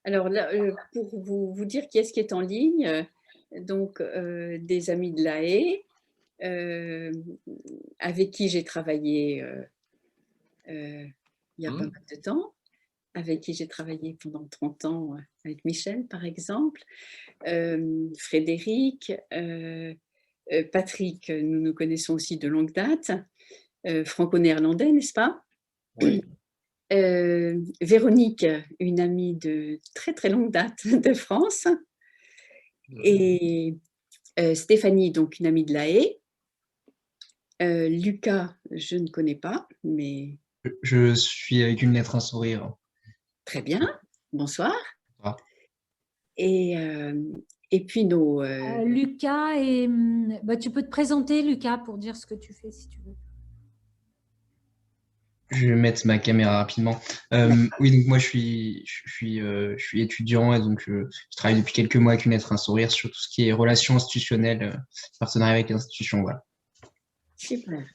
Alors là, pour vous dire qui est-ce qui est en ligne, donc des amis de La Haye, heu, avec qui j'ai travaillé, il y a pas Mmh. mal de temps, avec qui j'ai travaillé pendant 30 ans, avec Michel, par exemple, Frédéric, Patrick, nous nous connaissons aussi de longue date, franco-néerlandais, n'est-ce pas? Oui. Véronique, une amie de très, très longue date de France Mmh. et Stéphanie, donc une amie de La Haye. Lucas, je ne connais pas, mais Je suis avec une lettre, un sourire. très bien, bonsoir Ah. et puis nos, Lucas, et bah, tu peux te présenter, Lucas, pour dire ce que tu fais si tu veux. Je vais mettre ma caméra rapidement. Oui, donc moi je suis étudiant et donc je travaille depuis quelques mois avec une lettre, un sourire sur tout ce qui est relations institutionnelles, partenariat avec les institutions. Voilà. super.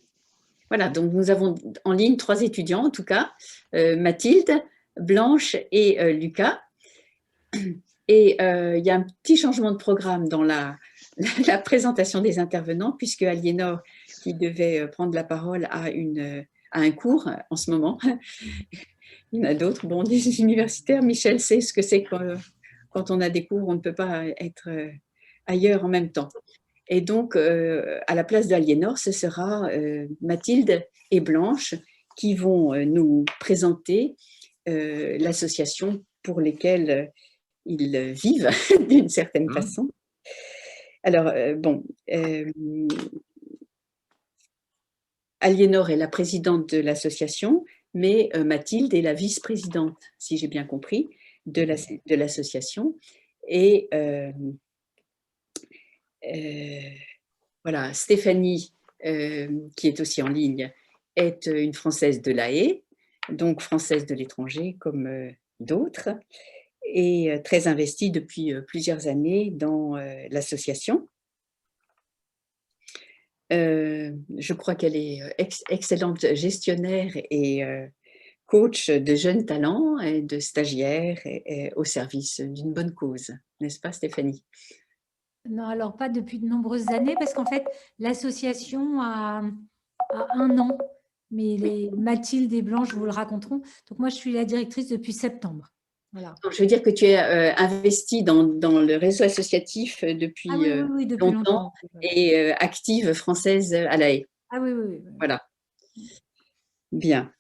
Voilà, donc nous avons en ligne 3 étudiants en tout cas, Mathilde, Blanche et Lucas. Et il y a un petit changement de programme dans la présentation des intervenants, puisque Aliénor, qui devait prendre la parole, a un cours en ce moment. Il y en a d'autres, bon, des universitaires. Michel sait ce que c'est quand on a des cours, on ne peut pas être ailleurs en même temps. Et donc, à la place d'Aliénor, ce sera Mathilde et Blanche qui vont nous présenter l'association pour lesquelles ils vivent d'une certaine Mmh. façon. Alors, bon, Aliénor est la présidente de l'association, mais Mathilde est la vice-présidente, si j'ai bien compris, de l'association. Et voilà, Stéphanie, qui est aussi en ligne, est une Française de La Haye, donc française de l'étranger comme d'autres, et très investie depuis plusieurs années dans l'association. Je crois qu'elle est excellente gestionnaire et coach de jeunes talents et de stagiaires et au service d'une bonne cause, n'est-ce pas Stéphanie? Non, alors pas depuis de nombreuses années, parce qu'en fait, l'association a 1 an, mais Mathilde et Blanche vous le raconteront. Donc moi, je suis la directrice depuis septembre. Voilà. Donc, je veux dire que tu es investie dans le réseau associatif Ah depuis oui, oui, oui, depuis longtemps longtemps. et active française à La Haye. Ah oui, oui, oui, oui. Voilà, bien.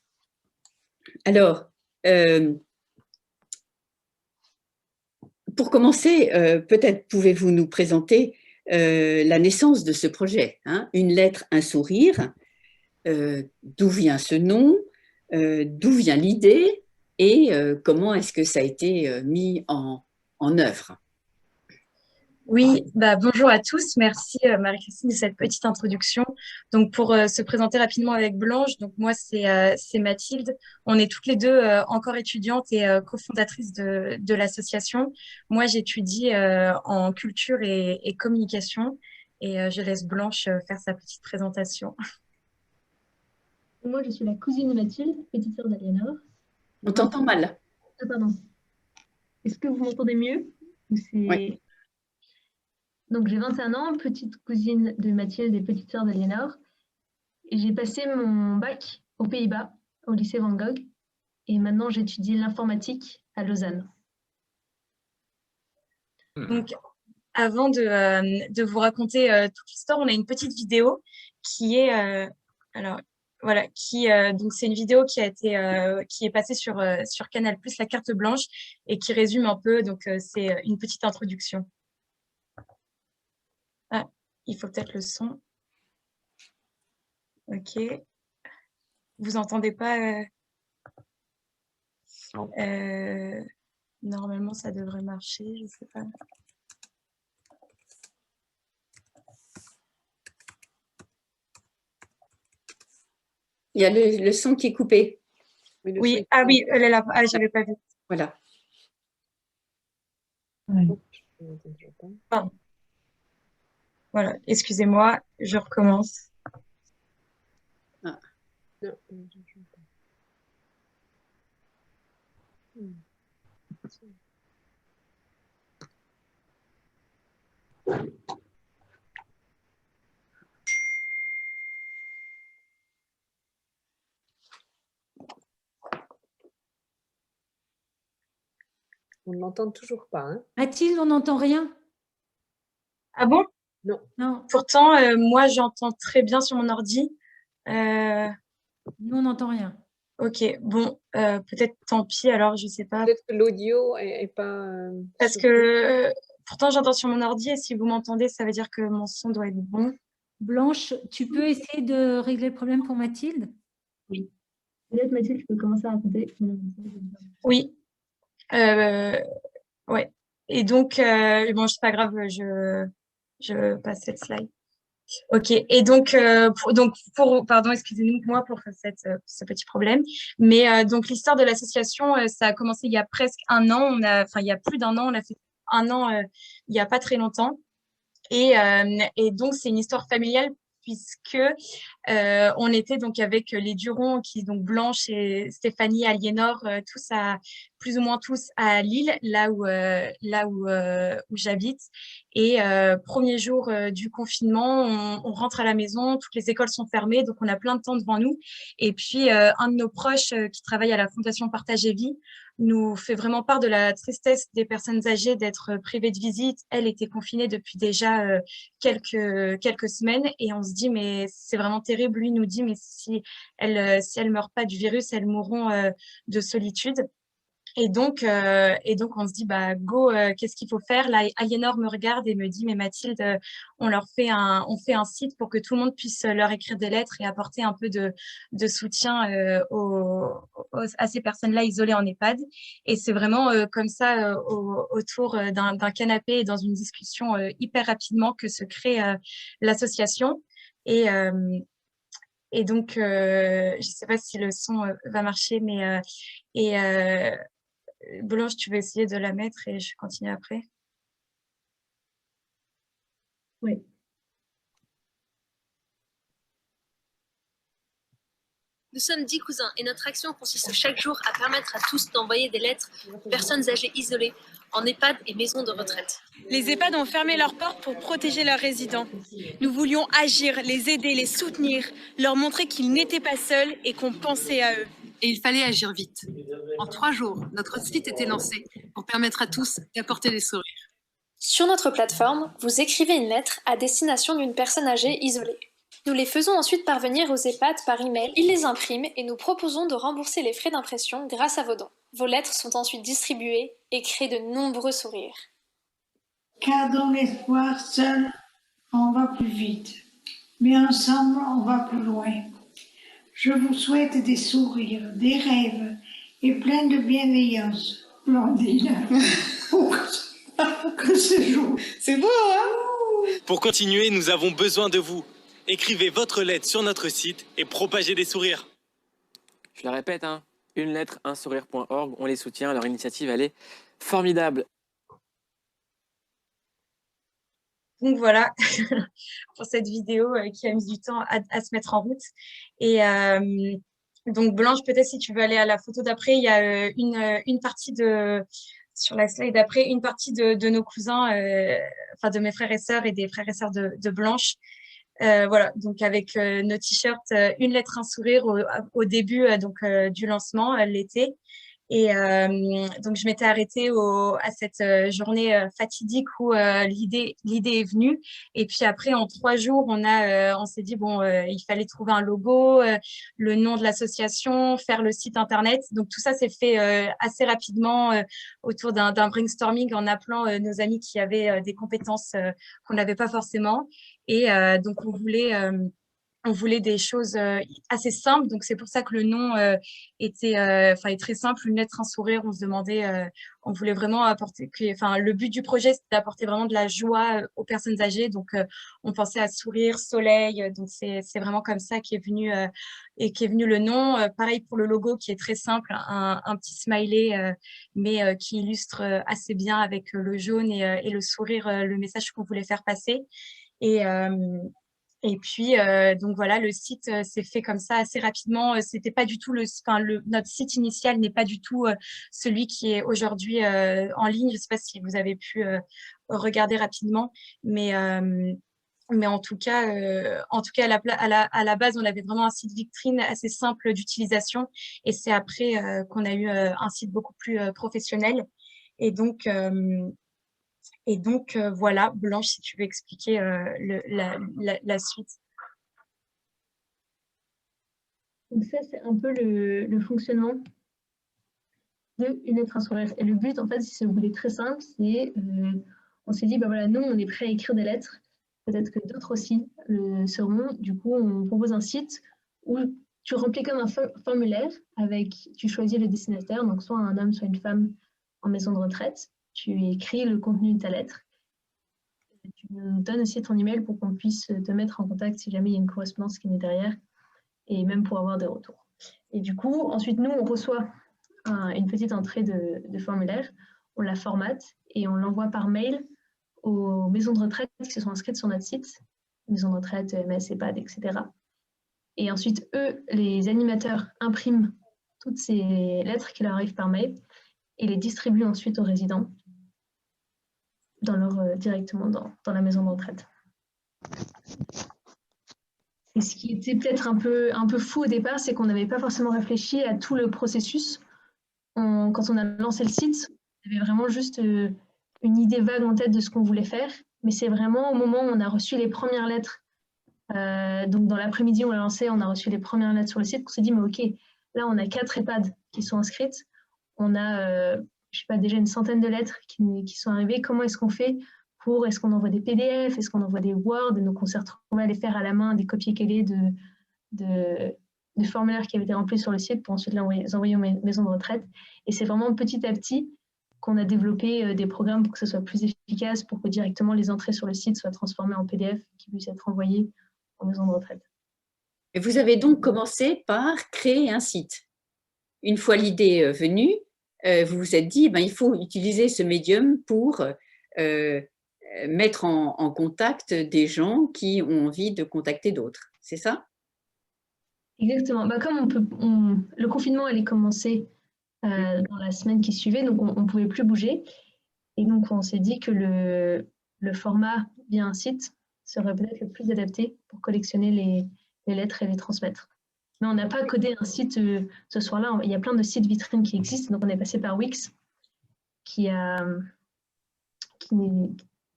Alors, euh, pour commencer, peut-être pouvez-vous nous présenter la naissance de ce projet, hein? Une lettre, un sourire. D'où vient ce nom, d'où vient l'idée et comment est-ce que ça a été mis en œuvre. Oui, bah, bonjour à tous. Merci Marie-Christine de cette petite introduction. Donc pour se présenter rapidement avec Blanche, donc moi c'est Mathilde. On est toutes les deux encore étudiantes et cofondatrices de l'association. Moi j'étudie en culture et communication et je laisse Blanche faire sa petite présentation. Moi, je suis la cousine de Mathilde, petite sœur d'Aliénor. On t'entend mal. Ah, pardon. Est-ce que vous m'entendez mieux? Ou Oui. c'est... Donc, j'ai 21 ans, petite cousine de Mathilde et petite sœur d'Aliénor. Et j'ai passé mon bac aux Pays-Bas, au lycée Van Gogh. Et maintenant, j'étudie l'informatique à Lausanne. Donc avant de vous raconter toute l'histoire, on a une petite vidéo qui est alors voilà donc c'est une vidéo qui a été qui est passée sur Canal+, la carte blanche, et qui résume un peu. Donc c'est une petite introduction. Ah, il faut peut-être le son. Ok. Vous entendez pas normalement ça devrait marcher, je sais pas. Il y a le son qui est coupé. Oui, ah oui, elle est là. Ah, j'avais pas vu. Voilà. Pardon. Voilà, excusez-moi, je recommence. Ah. On ne l'entend toujours pas. Hein. Mathilde, on n'entend rien. Ah bon? Non. Non, Pourtant, moi, j'entends très bien sur mon ordi. Euh, nous, on n'entend rien. Ok, bon, peut-être tant pis, alors je sais pas. Peut-être que l'audio est pas... Parce que pourtant, j'entends sur mon ordi et si vous m'entendez, ça veut dire que mon son doit être bon. Blanche, tu peux essayer de régler le problème pour Mathilde? Oui. Peut-être Mathilde, tu peux commencer à raconter. Oui, ouais. Et donc, bon, c'est pas grave, je passe cette slide. Ok, et donc, pardon, excusez-moi pour ce petit problème. Mais donc, l'histoire de l'association, ça a commencé il y a presque un an. Il y a plus d'un an, on a fait un an il n'y a pas très longtemps. Et donc, c'est une histoire familiale puisque on était donc avec les Durand, qui donc Blanche et Stéphanie, Aliénor, plus ou moins tous à Lille, où j'habite. Et premier jour du confinement, on rentre à la maison, toutes les écoles sont fermées, donc on a plein de temps devant nous. Et puis un de nos proches qui travaille à la Fondation Partage et Vie nous fait vraiment part de la tristesse des personnes âgées d'être privées de visite. Elle était confinée depuis déjà quelques semaines et on se dit mais c'est vraiment terrible. Lui nous dit mais si elles meurent pas du virus, elles mourront de solitude. Et donc, on se dit, bah, go, qu'est-ce qu'il faut faire? Là, Aliénor me regarde et me dit, mais Mathilde, on fait un site pour que tout le monde puisse leur écrire des lettres et apporter un peu de soutien à ces personnes-là isolées en EHPAD. Et c'est vraiment comme ça, autour d'un canapé et dans une discussion hyper rapidement que se crée l'association. Et, euh, et donc, je ne sais pas si le son va marcher, mais Blanche, tu veux essayer de la mettre et je continue après? Oui. Nous sommes 10 cousins et notre action consiste chaque jour à permettre à tous d'envoyer des lettres aux personnes âgées isolées en EHPAD et maisons de retraite. Les EHPAD ont fermé leurs portes pour protéger leurs résidents. Nous voulions agir, les aider, les soutenir, leur montrer qu'ils n'étaient pas seuls et qu'on pensait à eux. Et il fallait agir vite. En 3 jours, notre site était lancé pour permettre à tous d'apporter des sourires. Sur notre plateforme, vous écrivez une lettre à destination d'une personne âgée isolée. Nous les faisons ensuite parvenir aux EHPAD par email, ils les impriment et nous proposons de rembourser les frais d'impression grâce à vos dons. Vos lettres sont ensuite distribuées et créent de nombreux sourires. Car dans l'espoir, seul, on va plus vite. Mais ensemble, on va plus loin. Je vous souhaite des sourires, des rêves et plein de bienveillance. Blondine. Que c'est jour. C'est beau, hein? Pour continuer, nous avons besoin de vous. Écrivez votre lettre sur notre site et propagez des sourires. Je le répète, hein, une lettre, unsourire.org, on les soutient, leur initiative, elle est formidable. Donc voilà, pour cette vidéo qui a mis du temps à se mettre en route. Et donc Blanche, peut-être si tu veux aller à la photo d'après, il y a une partie sur la slide d'après, une partie de nos cousins, enfin de mes frères et sœurs et des frères et sœurs de Blanche. Voilà, donc avec nos t-shirts, une lettre, un sourire au début du lancement l'été. Et donc, je m'étais arrêtée à cette journée fatidique où l'idée est venue. Et puis après, en 3 jours, on s'est dit, bon, il fallait trouver un logo, le nom de l'association, faire le site Internet. Donc, tout ça s'est fait assez rapidement autour d'un brainstorming en appelant nos amis qui avaient des compétences qu'on n'avait pas forcément. Et donc, on voulait des choses assez simples, donc c'est pour ça que le nom est très simple, une lettre, un sourire. On se demandait, on voulait vraiment apporter, le but du projet c'était d'apporter vraiment de la joie aux personnes âgées, donc on pensait à sourire, soleil, donc c'est vraiment comme ça qu'est venu le nom. Pareil pour le logo qui est très simple, un petit smiley, mais qui illustre assez bien avec le jaune et le sourire, le message qu'on voulait faire passer. Et puis, donc voilà, le site s'est fait comme ça assez rapidement. C'était pas du tout notre site initial n'est pas du tout celui qui est aujourd'hui en ligne. Je sais pas si vous avez pu regarder rapidement, mais en tout cas, à la base, on avait vraiment un site vitrine assez simple d'utilisation. Et c'est après qu'on a eu un site beaucoup plus professionnel. Et donc, voilà, Blanche, si tu veux expliquer la suite. Donc ça, c'est un peu le fonctionnement d'une lettre à sourire. Et le but, en fait, si vous voulez très simple, c'est, on s'est dit, bah voilà, nous, on est prêts à écrire des lettres. Peut-être que d'autres aussi le seront. Du coup, on propose un site où tu remplis comme un formulaire tu choisis le destinataire, donc soit un homme, soit une femme en maison de retraite. Tu écris le contenu de ta lettre. Tu nous donnes aussi ton email pour qu'on puisse te mettre en contact si jamais il y a une correspondance qui est derrière et même pour avoir des retours. Et du coup, ensuite, nous, on reçoit une petite entrée de formulaire, on la formate et on l'envoie par mail aux maisons de retraite qui se sont inscrites sur notre site, maisons de retraite, MS, EHPAD, etc. Et ensuite, eux, les animateurs, impriment toutes ces lettres qui leur arrivent par mail et les distribuent ensuite aux résidents directement dans la maison de retraite. Et ce qui était peut-être un peu fou au départ, c'est qu'on n'avait pas forcément réfléchi à tout le processus. Quand on a lancé le site, on avait vraiment juste une idée vague en tête de ce qu'on voulait faire, mais c'est vraiment au moment où on a reçu les premières lettres. Donc dans l'après-midi, on l'a lancé, on a reçu les premières lettres sur le site, on s'est dit, mais ok, là on a 4 EHPAD qui sont inscrites, on a, je sais pas, déjà une centaine de lettres qui sont arrivées, comment est-ce qu'on fait est-ce qu'on envoie des PDF, est-ce qu'on envoie des Word, et donc on s'est retrouvé à les faire à la main, des copier-coller de formulaires qui avaient été remplis sur le site pour ensuite les envoyer aux maisons de retraite. Et c'est vraiment petit à petit qu'on a développé des programmes pour que ce soit plus efficace, pour que directement les entrées sur le site soient transformées en PDF qui puissent être envoyées aux maisons de retraite. Et vous avez donc commencé par créer un site. Une fois l'idée venue, vous vous êtes dit, il faut utiliser ce médium pour mettre en contact des gens qui ont envie de contacter d'autres. C'est ça? Exactement. Comme le confinement allait commencer dans la semaine qui suivait, donc on ne pouvait plus bouger. Et donc, on s'est dit que le format via un site serait peut-être le plus adapté pour collectionner les lettres et les transmettre. Mais on n'a pas codé un site ce soir-là. Il y a plein de sites vitrines qui existent. Donc, on est passé par Wix,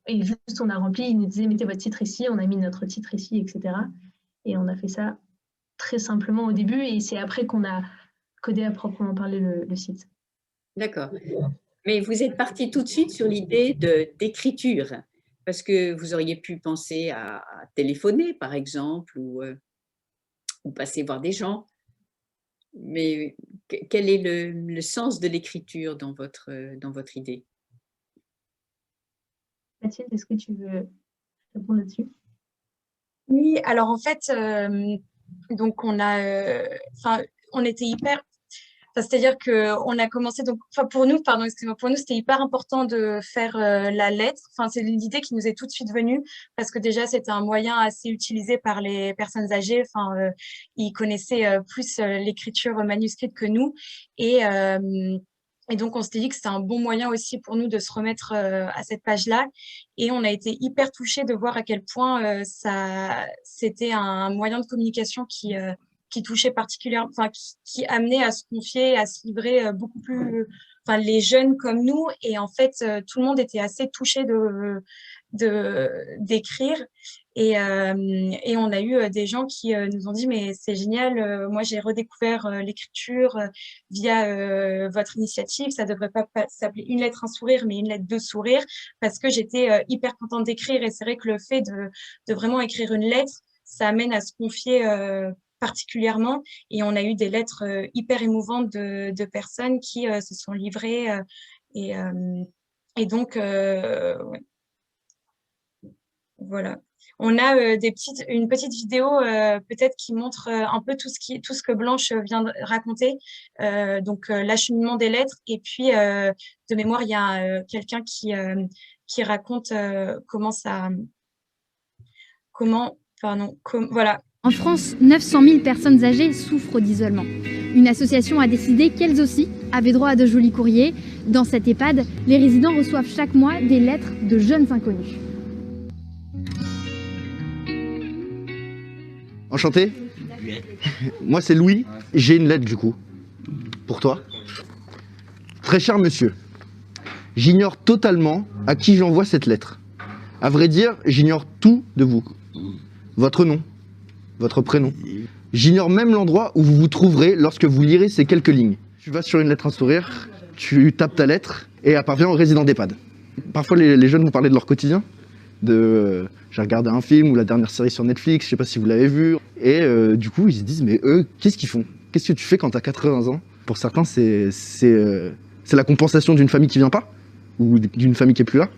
et juste on a rempli, il nous disait mettez votre titre ici, on a mis notre titre ici, etc. Et on a fait ça très simplement au début, et c'est après qu'on a codé à proprement parler le site. D'accord. Mais vous êtes parti tout de suite sur l'idée d'écriture, parce que vous auriez pu penser à téléphoner, par exemple, ou passer voir des gens. Mais quel est le sens de l'écriture dans votre idée? Mathilde, est-ce que tu veux répondre là-dessus? Oui, alors en fait, donc on était hyper... c'est-à-dire qu'on a commencé, pour nous, c'était hyper important de faire la lettre. C'est l'idée qui nous est tout de suite venue parce que déjà, c'était un moyen assez utilisé par les personnes âgées. Ils connaissaient plus l'écriture manuscrite que nous. Et donc, on s'était dit que c'était un bon moyen aussi pour nous de se remettre à cette page-là. Et on a été hyper touchés de voir à quel point c'était un moyen de communication qui touchait particulièrement, qui amenait à se confier, à se livrer beaucoup plus, les jeunes comme nous. Et en fait, tout le monde était assez touché d'écrire. Et on a eu des gens qui nous ont dit mais c'est génial, moi j'ai redécouvert l'écriture via votre initiative, ça devrait pas s'appeler une lettre un sourire mais une lettre deux sourires, parce que j'étais hyper contente d'écrire. Et c'est vrai que le fait de vraiment écrire une lettre, ça amène à se confier particulièrement. Et on a eu des lettres hyper émouvantes de personnes qui se sont livrées et donc ouais. Voilà. On a une petite vidéo peut-être qui montre un peu tout ce que Blanche vient de raconter, donc l'acheminement des lettres. Et puis, de mémoire, il y a quelqu'un qui raconte voilà. En France, 900 000 personnes âgées souffrent d'isolement. Une association a décidé qu'elles aussi avaient droit à de jolis courriers. Dans cette EHPAD, les résidents reçoivent chaque mois des lettres de jeunes inconnus. Enchanté. Moi c'est Louis, j'ai une lettre du coup, pour toi. Très cher monsieur, J'ignore totalement à qui j'envoie cette lettre. À vrai dire, j'ignore tout de vous. Votre nom, votre prénom. J'ignore même l'endroit où vous vous trouverez lorsque vous lirez ces quelques lignes. Tu vas sur une lettre, un sourire, tu tapes ta lettre et elle parvient au résident d'EHPAD. Parfois, les jeunes vous parlez de leur quotidien. J'ai regardé un film ou la dernière série sur Netflix, je sais pas si vous l'avez vu. Et du coup, ils se disent, mais eux, qu'est-ce qu'ils font? Qu'est-ce que tu fais quand tu as 80 ans? Pour certains, c'est la compensation d'une famille qui vient pas ou d'une famille qui est plus là.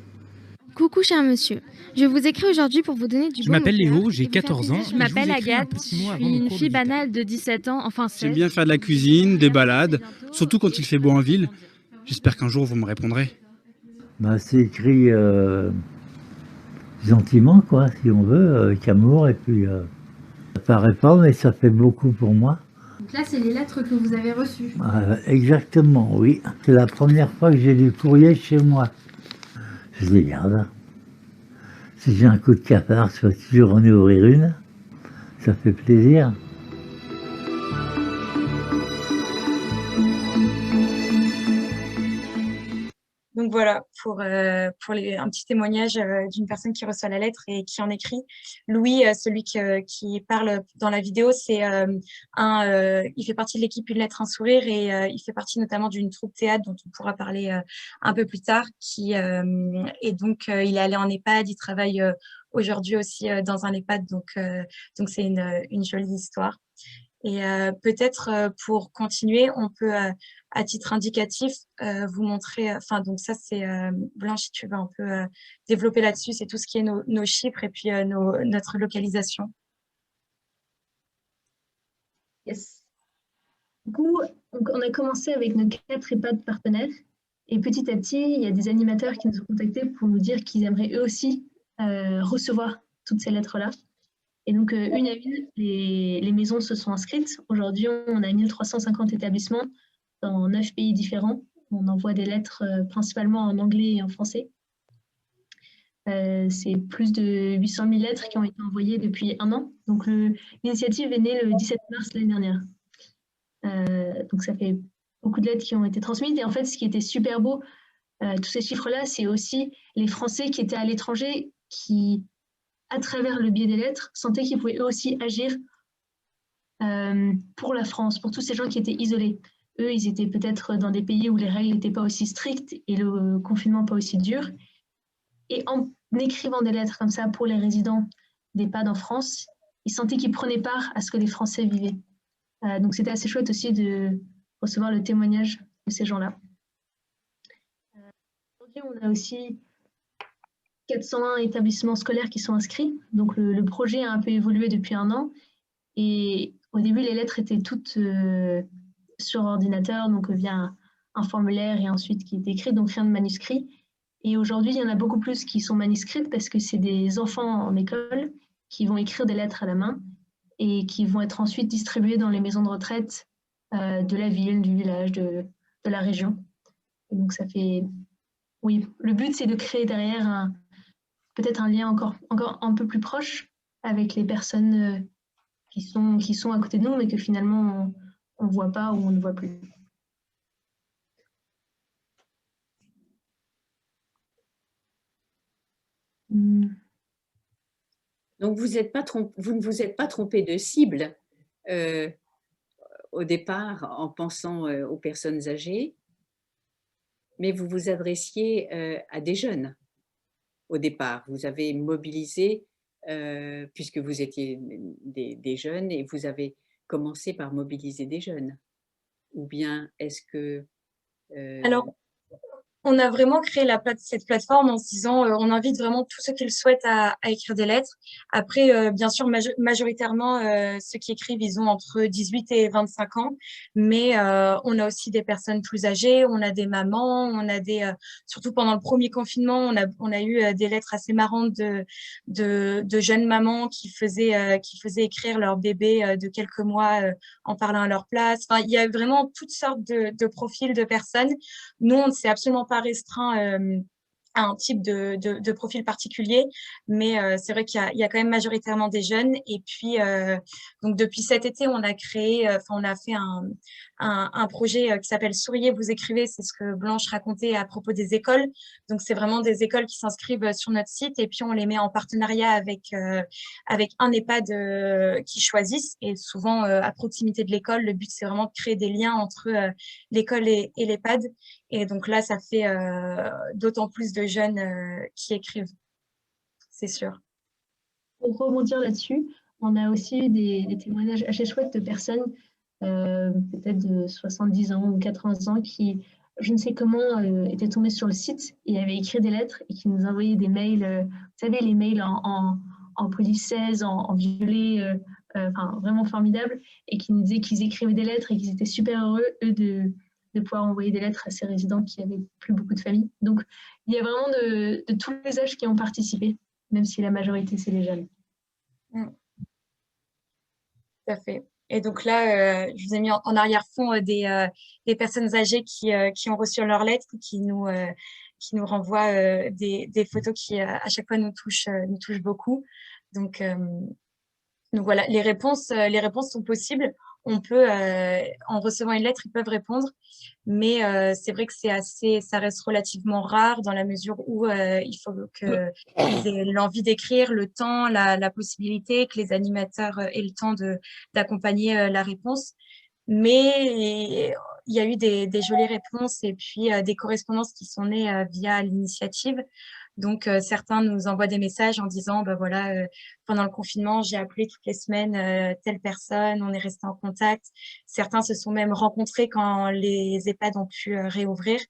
Coucou cher monsieur, je vous écris aujourd'hui pour vous donner du Je m'appelle Léo, j'ai 14 ans. Je m'appelle Agathe, je suis une fille banale de 17 ans, enfin 16. J'aime bien faire de la cuisine, des balades, surtout quand il fait beau en ville. J'espère qu'un jour vous me répondrez. Bah, c'est écrit gentiment, quoi, si on veut, avec amour, et puis ça paraît pas, mais ça fait beaucoup pour moi. Donc là, c'est les lettres que vous avez reçues. Exactement, oui. C'est la première fois que j'ai du courrier chez moi. Je les garde. Si j'ai un coup de cafard, je vais toujours en ouvrir une. Ça fait plaisir. Donc voilà, pour un petit témoignage d'une personne qui reçoit la lettre et qui en écrit. Louis, celui qui parle dans la vidéo, il fait partie de l'équipe Une lettre, un sourire et il fait partie notamment d'une troupe théâtre dont on pourra parler un peu plus tard. Et donc, il est allé en EHPAD, il travaille aujourd'hui aussi dans un EHPAD, donc c'est une jolie histoire. Et peut-être pour continuer, on peut, à titre indicatif, vous montrer, donc ça c'est, Blanche, si tu veux un peu développer là-dessus, c'est tout ce qui est nos chiffres et puis notre localisation. Yes. Du coup, on a commencé avec nos 4 EHPAD partenaires et petit à petit, il y a des animateurs qui nous ont contactés pour nous dire qu'ils aimeraient eux aussi recevoir toutes ces lettres-là. Et donc, une à une, les maisons se sont inscrites. Aujourd'hui, on a 1350 établissements dans 9 pays différents. On envoie des lettres principalement en anglais et en français. C'est plus de 800 000 lettres qui ont été envoyées depuis 1 an. Donc, l'initiative est née le 17 mars l'année dernière. Donc, ça fait beaucoup de lettres qui ont été transmises. Et en fait, ce qui était super beau, tous ces chiffres-là, c'est aussi les Français qui étaient à l'étranger qui, à travers le biais des lettres, sentaient qu'ils pouvaient eux aussi agir pour la France, pour tous ces gens qui étaient isolés. Eux, ils étaient peut-être dans des pays où les règles n'étaient pas aussi strictes et le confinement pas aussi dur. Et en écrivant des lettres comme ça pour les résidents d'EHPAD en France, ils sentaient qu'ils prenaient part à ce que les Français vivaient. Donc c'était assez chouette aussi de recevoir le témoignage de ces gens-là. Aujourd'hui, on a aussi 401 établissements scolaires qui sont inscrits. Donc, le projet a un peu évolué depuis 1 an. Et au début, les lettres étaient toutes sur ordinateur, donc via un formulaire et ensuite qui est écrit, donc rien de manuscrit. Et aujourd'hui, il y en a beaucoup plus qui sont manuscrites parce que c'est des enfants en école qui vont écrire des lettres à la main et qui vont être ensuite distribuées dans les maisons de retraite de la ville, du village, de la région. Et donc, ça fait... Oui, le but, c'est de créer derrière peut-être un lien encore un peu plus proche avec les personnes qui sont à côté de nous, mais que finalement, on ne voit pas ou on ne voit plus. Donc, vous ne vous êtes pas trompé de cible au départ en pensant aux personnes âgées, mais vous vous adressiez à des jeunes au départ. Vous avez mobilisé, puisque vous étiez des jeunes, et vous avez commencé par mobiliser des jeunes. Ou bien est-ce que... Alors, on a vraiment créé cette plateforme en se disant on invite vraiment tous ceux qui le souhaitent à écrire des lettres. Après, bien sûr, majoritairement, ceux qui écrivent, ils ont entre 18 et 25 ans. Mais on a aussi des personnes plus âgées, on a des mamans, on a surtout pendant le premier confinement, on a eu des lettres assez marrantes de jeunes mamans qui faisaient écrire leur bébé de quelques mois en parlant à leur place. Enfin, il y a vraiment toutes sortes de profils de personnes. Nous, on ne s'est absolument pas restreint à un type de profil particulier, mais c'est vrai qu'il y a quand même majoritairement des jeunes. Et puis, donc depuis cet été, on a créé, on a fait un projet qui s'appelle Souriez, vous écrivez, c'est ce que Blanche racontait à propos des écoles. Donc, c'est vraiment des écoles qui s'inscrivent sur notre site et puis on les met en partenariat avec un EHPAD qu'ils choisissent et souvent à proximité de l'école. Le but, c'est vraiment de créer des liens entre l'école et l'EHPAD. Et donc là, ça fait d'autant plus de jeunes qui écrivent, c'est sûr. Pour rebondir là-dessus, on a aussi eu des témoignages assez chouettes de personnes, peut-être de 70 ans ou 80 ans, qui, je ne sais comment, étaient tombées sur le site et avaient écrit des lettres et qui nous envoyaient des mails, vous savez, les mails en police 16, en violet, enfin, vraiment formidables, et qui nous disaient qu'ils écrivaient des lettres et qu'ils étaient super heureux, eux, de pouvoir envoyer des lettres à ces résidents qui n'avaient plus beaucoup de famille. Donc, il y a vraiment de tous les âges qui ont participé, même si la majorité, c'est les jeunes. Tout à fait. Et donc là, je vous ai mis en arrière-fond des personnes âgées qui ont reçu leurs lettres, qui nous renvoient des photos qui, à chaque fois, nous touchent beaucoup. Donc voilà, les réponses sont possibles. On peut, en recevant une lettre, ils peuvent répondre, mais c'est vrai que ça reste relativement rare dans la mesure où il faut qu'ils aient l'envie d'écrire, le temps, la possibilité, que les animateurs aient le temps d'accompagner la réponse. Mais il y a eu des jolies réponses et puis des correspondances qui sont nées via l'initiative. Donc, certains nous envoient des messages en disant, bah voilà, pendant le confinement, j'ai appelé toutes les semaines telle personne, on est resté en contact. Certains se sont même rencontrés quand les EHPAD ont pu réouvrir.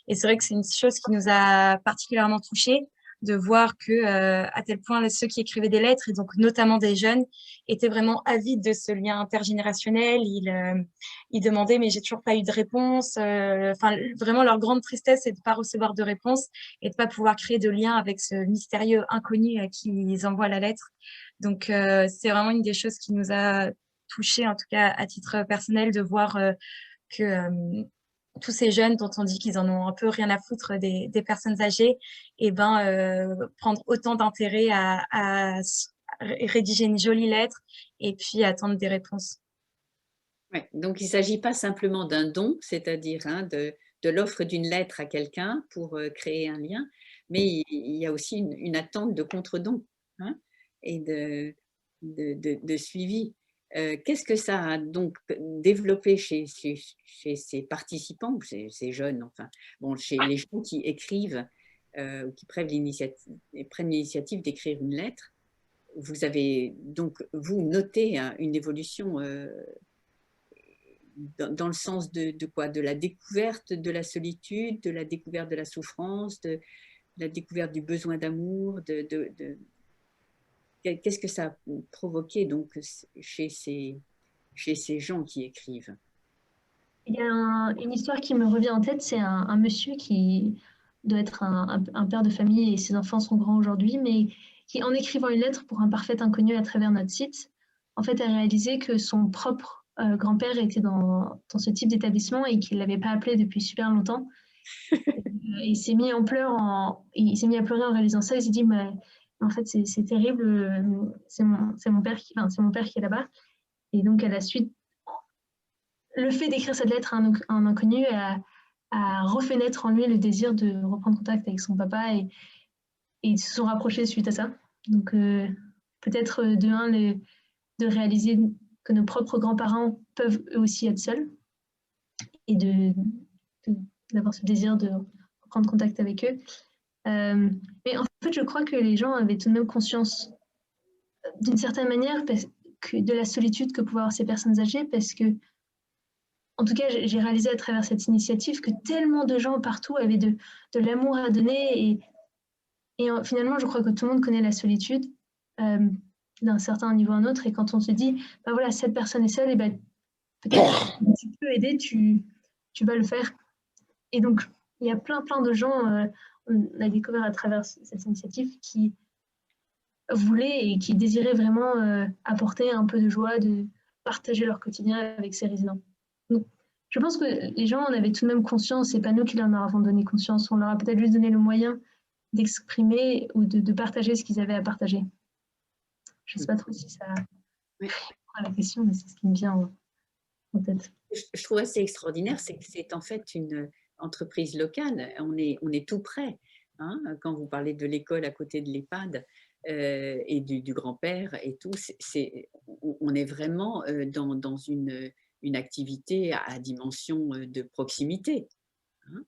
Et c'est vrai que c'est une chose qui nous a particulièrement touchés, de voir que à tel point ceux qui écrivaient des lettres, et donc notamment des jeunes, étaient vraiment avides de ce lien intergénérationnel. Ils demandaient, mais j'ai toujours pas eu de réponse. Enfin, vraiment, leur grande tristesse, c'est de pas recevoir de réponse et de pas pouvoir créer de lien avec ce mystérieux inconnu à qui ils envoient la lettre. Donc, c'est vraiment une des choses qui nous a touchés, en tout cas à titre personnel, de voir que tous ces jeunes dont on dit qu'ils en ont un peu rien à foutre des personnes âgées, et prendre autant d'intérêt à rédiger une jolie lettre et puis attendre des réponses. Ouais, donc il ne s'agit pas simplement d'un don, c'est-à-dire de l'offre d'une lettre à quelqu'un pour créer un lien, mais il y a aussi une attente de contre-don et de suivi. Qu'est-ce que ça a donc développé chez ces participants, ces jeunes, enfin, bon, chez les gens qui écrivent ou qui prennent l'initiative d'écrire une lettre? Vous avez donc, vous, noté une évolution dans le sens de quoi? De la découverte de la solitude, de la découverte de la souffrance, de la découverte du besoin d'amour, Qu'est-ce que ça a provoqué donc chez ces gens qui écrivent? Il y a une histoire qui me revient en tête, c'est un monsieur qui doit être un père de famille et ses enfants sont grands aujourd'hui, mais qui, en écrivant une lettre pour un parfait inconnu à travers notre site, en fait, a réalisé que son propre grand-père était dans ce type d'établissement et qu'il ne l'avait pas appelé depuis super longtemps. Il s'est mis à pleurer en réalisant ça. Il s'est dit, mais en fait, c'est terrible, c'est mon père qui est là-bas. Et donc, à la suite, le fait d'écrire cette lettre à un inconnu a refait naître en lui le désir de reprendre contact avec son papa et ils se sont rapprochés suite à ça. Donc, peut-être de réaliser que nos propres grands-parents peuvent eux aussi être seuls et d'avoir ce désir de reprendre contact avec eux. Mais en fait, je crois que les gens avaient tout de même conscience, d'une certaine manière, de la solitude que pouvaient avoir ces personnes âgées, parce que, en tout cas, j'ai réalisé à travers cette initiative que tellement de gens partout avaient de l'amour à donner, et finalement, je crois que tout le monde connaît la solitude d'un certain niveau à un autre, et quand on se dit, bah voilà, cette personne est seule, et ben peut-être que tu peux aider, tu vas le faire. Et donc, il y a plein de gens, on a découvert à travers cette initiative, qui voulaient et qui désiraient vraiment apporter un peu de joie, de partager leur quotidien avec ces résidents. Donc, je pense que les gens en avaient tout de même conscience, c'est pas nous qui leur en avons donné conscience, on leur a peut-être juste donné le moyen d'exprimer ou de partager ce qu'ils avaient à partager. Je ne sais pas trop si ça répond à la question, mais c'est ce qui me vient en tête. je trouve assez extraordinaire, c'est que c'est en fait une entreprise locale. On est tout près. Hein, quand vous parlez de l'école à côté de l'EHPAD et du grand-père et tout, on est vraiment dans une activité à dimension de proximité. Hein.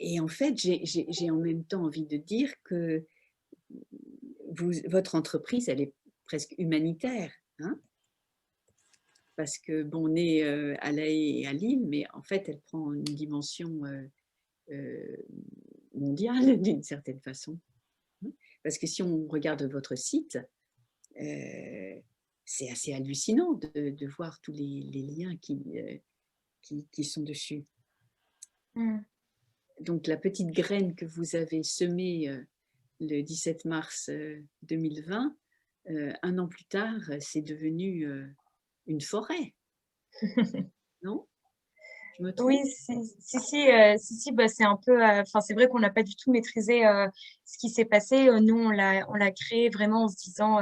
Et en fait, j'ai en même temps envie de dire que votre entreprise, elle est presque humanitaire. Hein, parce que, bon, on est à La Haye et à Lille, mais en fait, elle prend une dimension mondiale d'une certaine façon. Parce que si on regarde votre site, c'est assez hallucinant de voir tous les liens qui sont dessus. Donc, la petite graine que vous avez semée le 17 mars 2020, un an plus tard, c'est devenu une forêt. Non? Je me trompe? Oui, si, bah, c'est un peu, enfin, c'est vrai qu'on n'a pas du tout maîtrisé ce qui s'est passé. Nous, on l'a créé vraiment en se disant,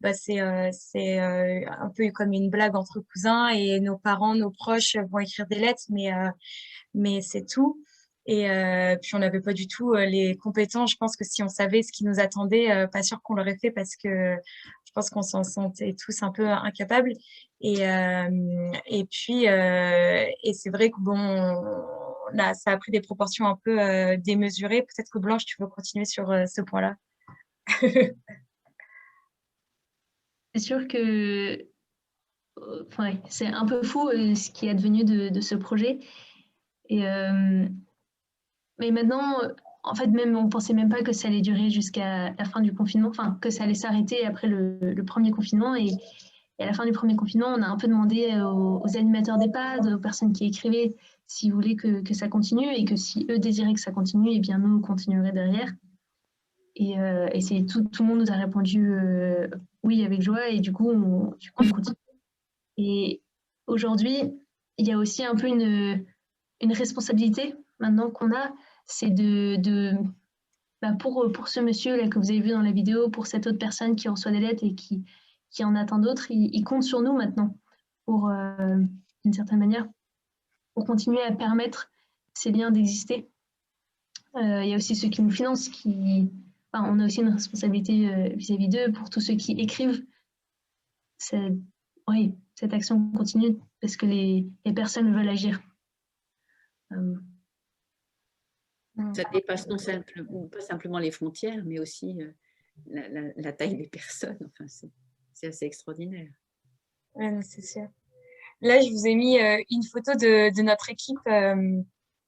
bah, c'est un peu comme une blague entre cousins et nos parents, nos proches vont écrire des lettres, mais c'est tout. Et puis, on n'avait pas du tout les compétences. Je pense que si on savait ce qui nous attendait, pas sûr qu'on l'aurait fait parce que je pense qu'on s'en sentait tous un peu incapables. Et puis, et c'est vrai que bon, là, ça a pris des proportions un peu démesurées. Peut-être que Blanche, tu veux continuer sur ce point-là. C'est sûr que enfin, c'est un peu fou ce qui est advenu de ce projet. Et, mais maintenant, en fait, même on pensait même pas que ça allait durer jusqu'à la fin du confinement, enfin que ça allait s'arrêter après le premier confinement. Et à la fin du premier confinement, on a un peu demandé aux animateurs d'EHPAD, aux personnes qui écrivaient, s'ils voulaient que ça continue et que si eux désiraient que ça continue, eh bien nous, on continuerait derrière. Et tout le monde nous a répondu oui avec joie et du coup, on continue. Et aujourd'hui, il y a aussi un peu une responsabilité maintenant qu'on a, c'est bah, pour ce monsieur là que vous avez vu dans la vidéo, pour cette autre personne qui reçoit des lettres et qui en attend d'autres, il compte sur nous maintenant pour, d'une certaine manière, pour continuer à permettre ces liens d'exister. Il y a aussi ceux qui nous financent, enfin, on a aussi une responsabilité vis-à-vis d'eux pour tous ceux qui écrivent. Oui, cette action continue parce que les personnes veulent agir. Ça dépasse pas simplement les frontières, mais aussi la taille des personnes. Enfin, c'est assez extraordinaire. Ouais, c'est sûr. Là, je vous ai mis une photo de notre équipe.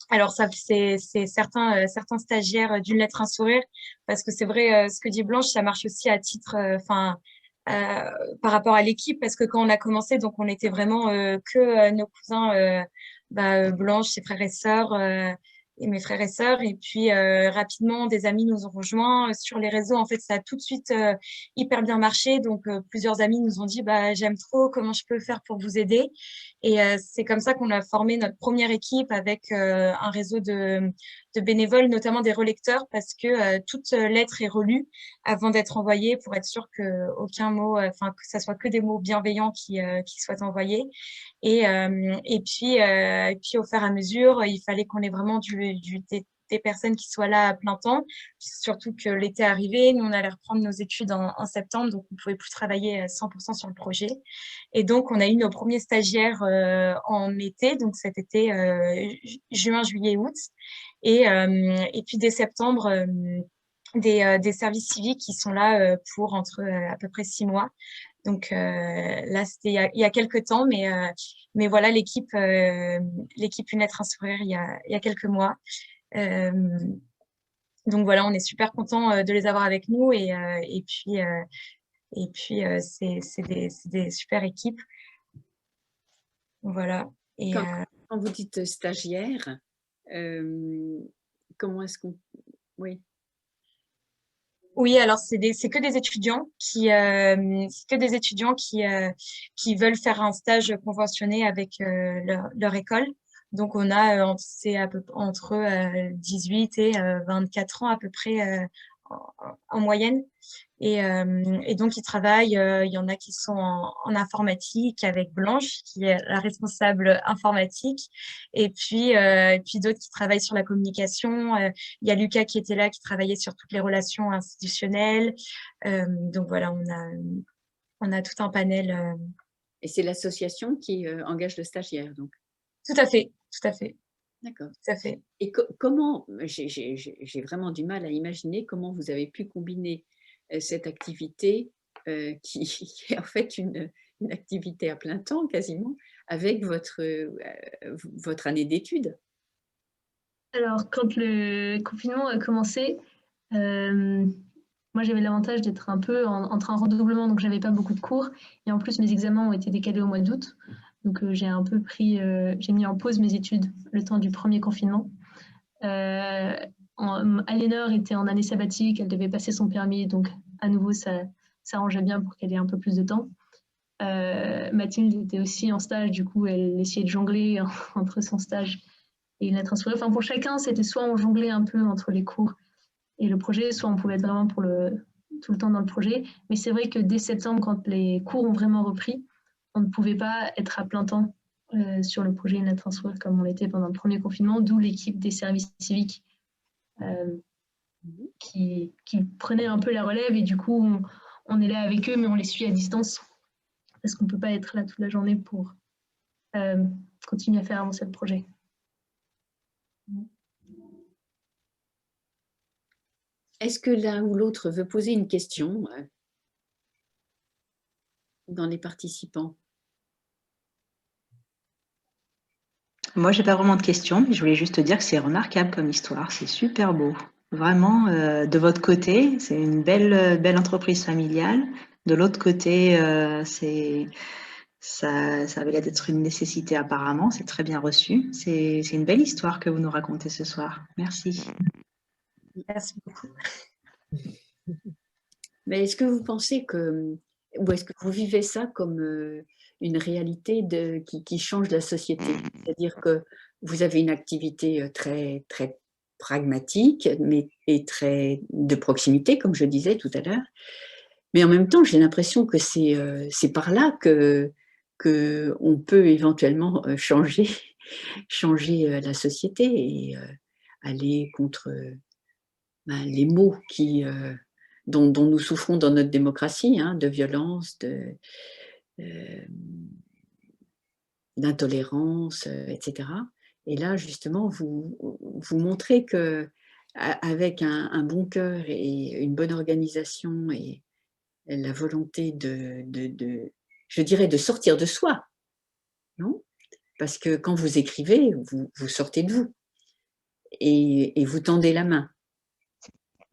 Alors, c'est certains stagiaires d'une lettre, un sourire, parce que c'est vrai, ce que dit Blanche, ça marche aussi à titre, par rapport à l'équipe, parce que quand on a commencé, donc on était vraiment que nos cousins, Blanche, ses frères et sœurs, et mes frères et sœurs. Et puis, rapidement, des amis nous ont rejoints. Sur les réseaux, en fait, ça a tout de suite hyper bien marché. Donc, plusieurs amis nous ont dit, bah, j'aime trop, comment je peux faire pour vous aider? Et c'est comme ça qu'on a formé notre première équipe avec un réseau de bénévoles, notamment des relecteurs, parce que toute lettre est relue avant d'être envoyée pour être sûr que aucun mot, enfin, que ça soit que des mots bienveillants qui soient envoyés. Et puis, au fur et à mesure, il fallait qu'on ait vraiment des personnes qui soient là à plein temps, surtout que l'été arrivait, nous on allait reprendre nos études en septembre, donc on ne pouvait plus travailler à 100% sur le projet. Et donc on a eu nos premiers stagiaires en été, donc cet été, juin, juillet, août. Et puis dès septembre, des services civiques qui sont là pour entre à peu près 6 mois. Donc là, c'était il y a quelques temps, mais voilà, l'équipe Une lettre, un sourire, il y a quelques mois. Donc voilà, on est super contents de les avoir avec nous et puis c'est des super équipes. Voilà. Et quand vous dites stagiaire, comment est-ce qu'on... Oui. Oui, alors c'est que des étudiants qui veulent faire un stage conventionné avec leur école. Donc on a c'est à peu entre 18 et 24 ans à peu près en moyenne. Et donc, ils travaillent, il y en a qui sont en informatique avec Blanche, qui est la responsable informatique, et puis d'autres qui travaillent sur la communication. Il y a Lucas qui était là, qui travaillait sur toutes les relations institutionnelles. Donc voilà, on a tout un panel. Et c'est l'association qui engage le stagiaire, donc. Tout à fait, tout à fait. D'accord. Tout à fait. Et comment, j'ai vraiment du mal à imaginer comment vous avez pu combiner cette activité qui est en fait une activité à plein temps quasiment avec votre année d'études. Alors, quand le confinement a commencé, moi j'avais l'avantage d'être un peu entre un redoublement, donc j'avais pas beaucoup de cours. Et en plus, mes examens ont été décalés au mois d'août. Donc j'ai un peu j'ai mis en pause mes études le temps du premier confinement. Aliénor était en année sabbatique, elle devait passer son permis, donc à nouveau ça arrangeait bien pour qu'elle ait un peu plus de temps. Mathilde était aussi en stage, du coup elle essayait de jongler entre son stage et une lettre inspirée. Enfin pour chacun, c'était soit on jonglait un peu entre les cours et le projet, soit on pouvait être vraiment tout le temps dans le projet. Mais c'est vrai que dès septembre, quand les cours ont vraiment repris, on ne pouvait pas être à plein temps sur le projet Une lettre, un sourire comme on l'était pendant le premier confinement, d'où l'équipe des services civiques qui prenait un peu la relève, et du coup on est là avec eux, mais on les suit à distance parce qu'on ne peut pas être là toute la journée pour continuer à faire avancer le projet. Est-ce que l'un ou l'autre veut poser une question dans les participants? Moi, j'ai pas vraiment de questions, mais je voulais juste te dire que c'est remarquable comme histoire, c'est super beau. Vraiment, de votre côté, c'est une belle entreprise familiale. De l'autre côté, ça avait l'air d'être une nécessité apparemment, c'est très bien reçu. C'est une belle histoire que vous nous racontez ce soir. Merci. Merci beaucoup. Mais est-ce que vous pensez ou est-ce que vous vivez ça comme une réalité qui change la société? C'est-à-dire que vous avez une activité très, très pragmatique et très de proximité, comme je disais tout à l'heure. Mais en même temps, j'ai l'impression que c'est par là qu'on peut éventuellement changer la société et aller contre les maux dont nous souffrons dans notre démocratie, de violence, d'intolérance, etc. Et là, justement, vous montrez qu'avec un bon cœur et une bonne organisation et la volonté je dirais, de sortir de soi, non? Parce que quand vous écrivez, vous sortez de vous et vous tendez la main.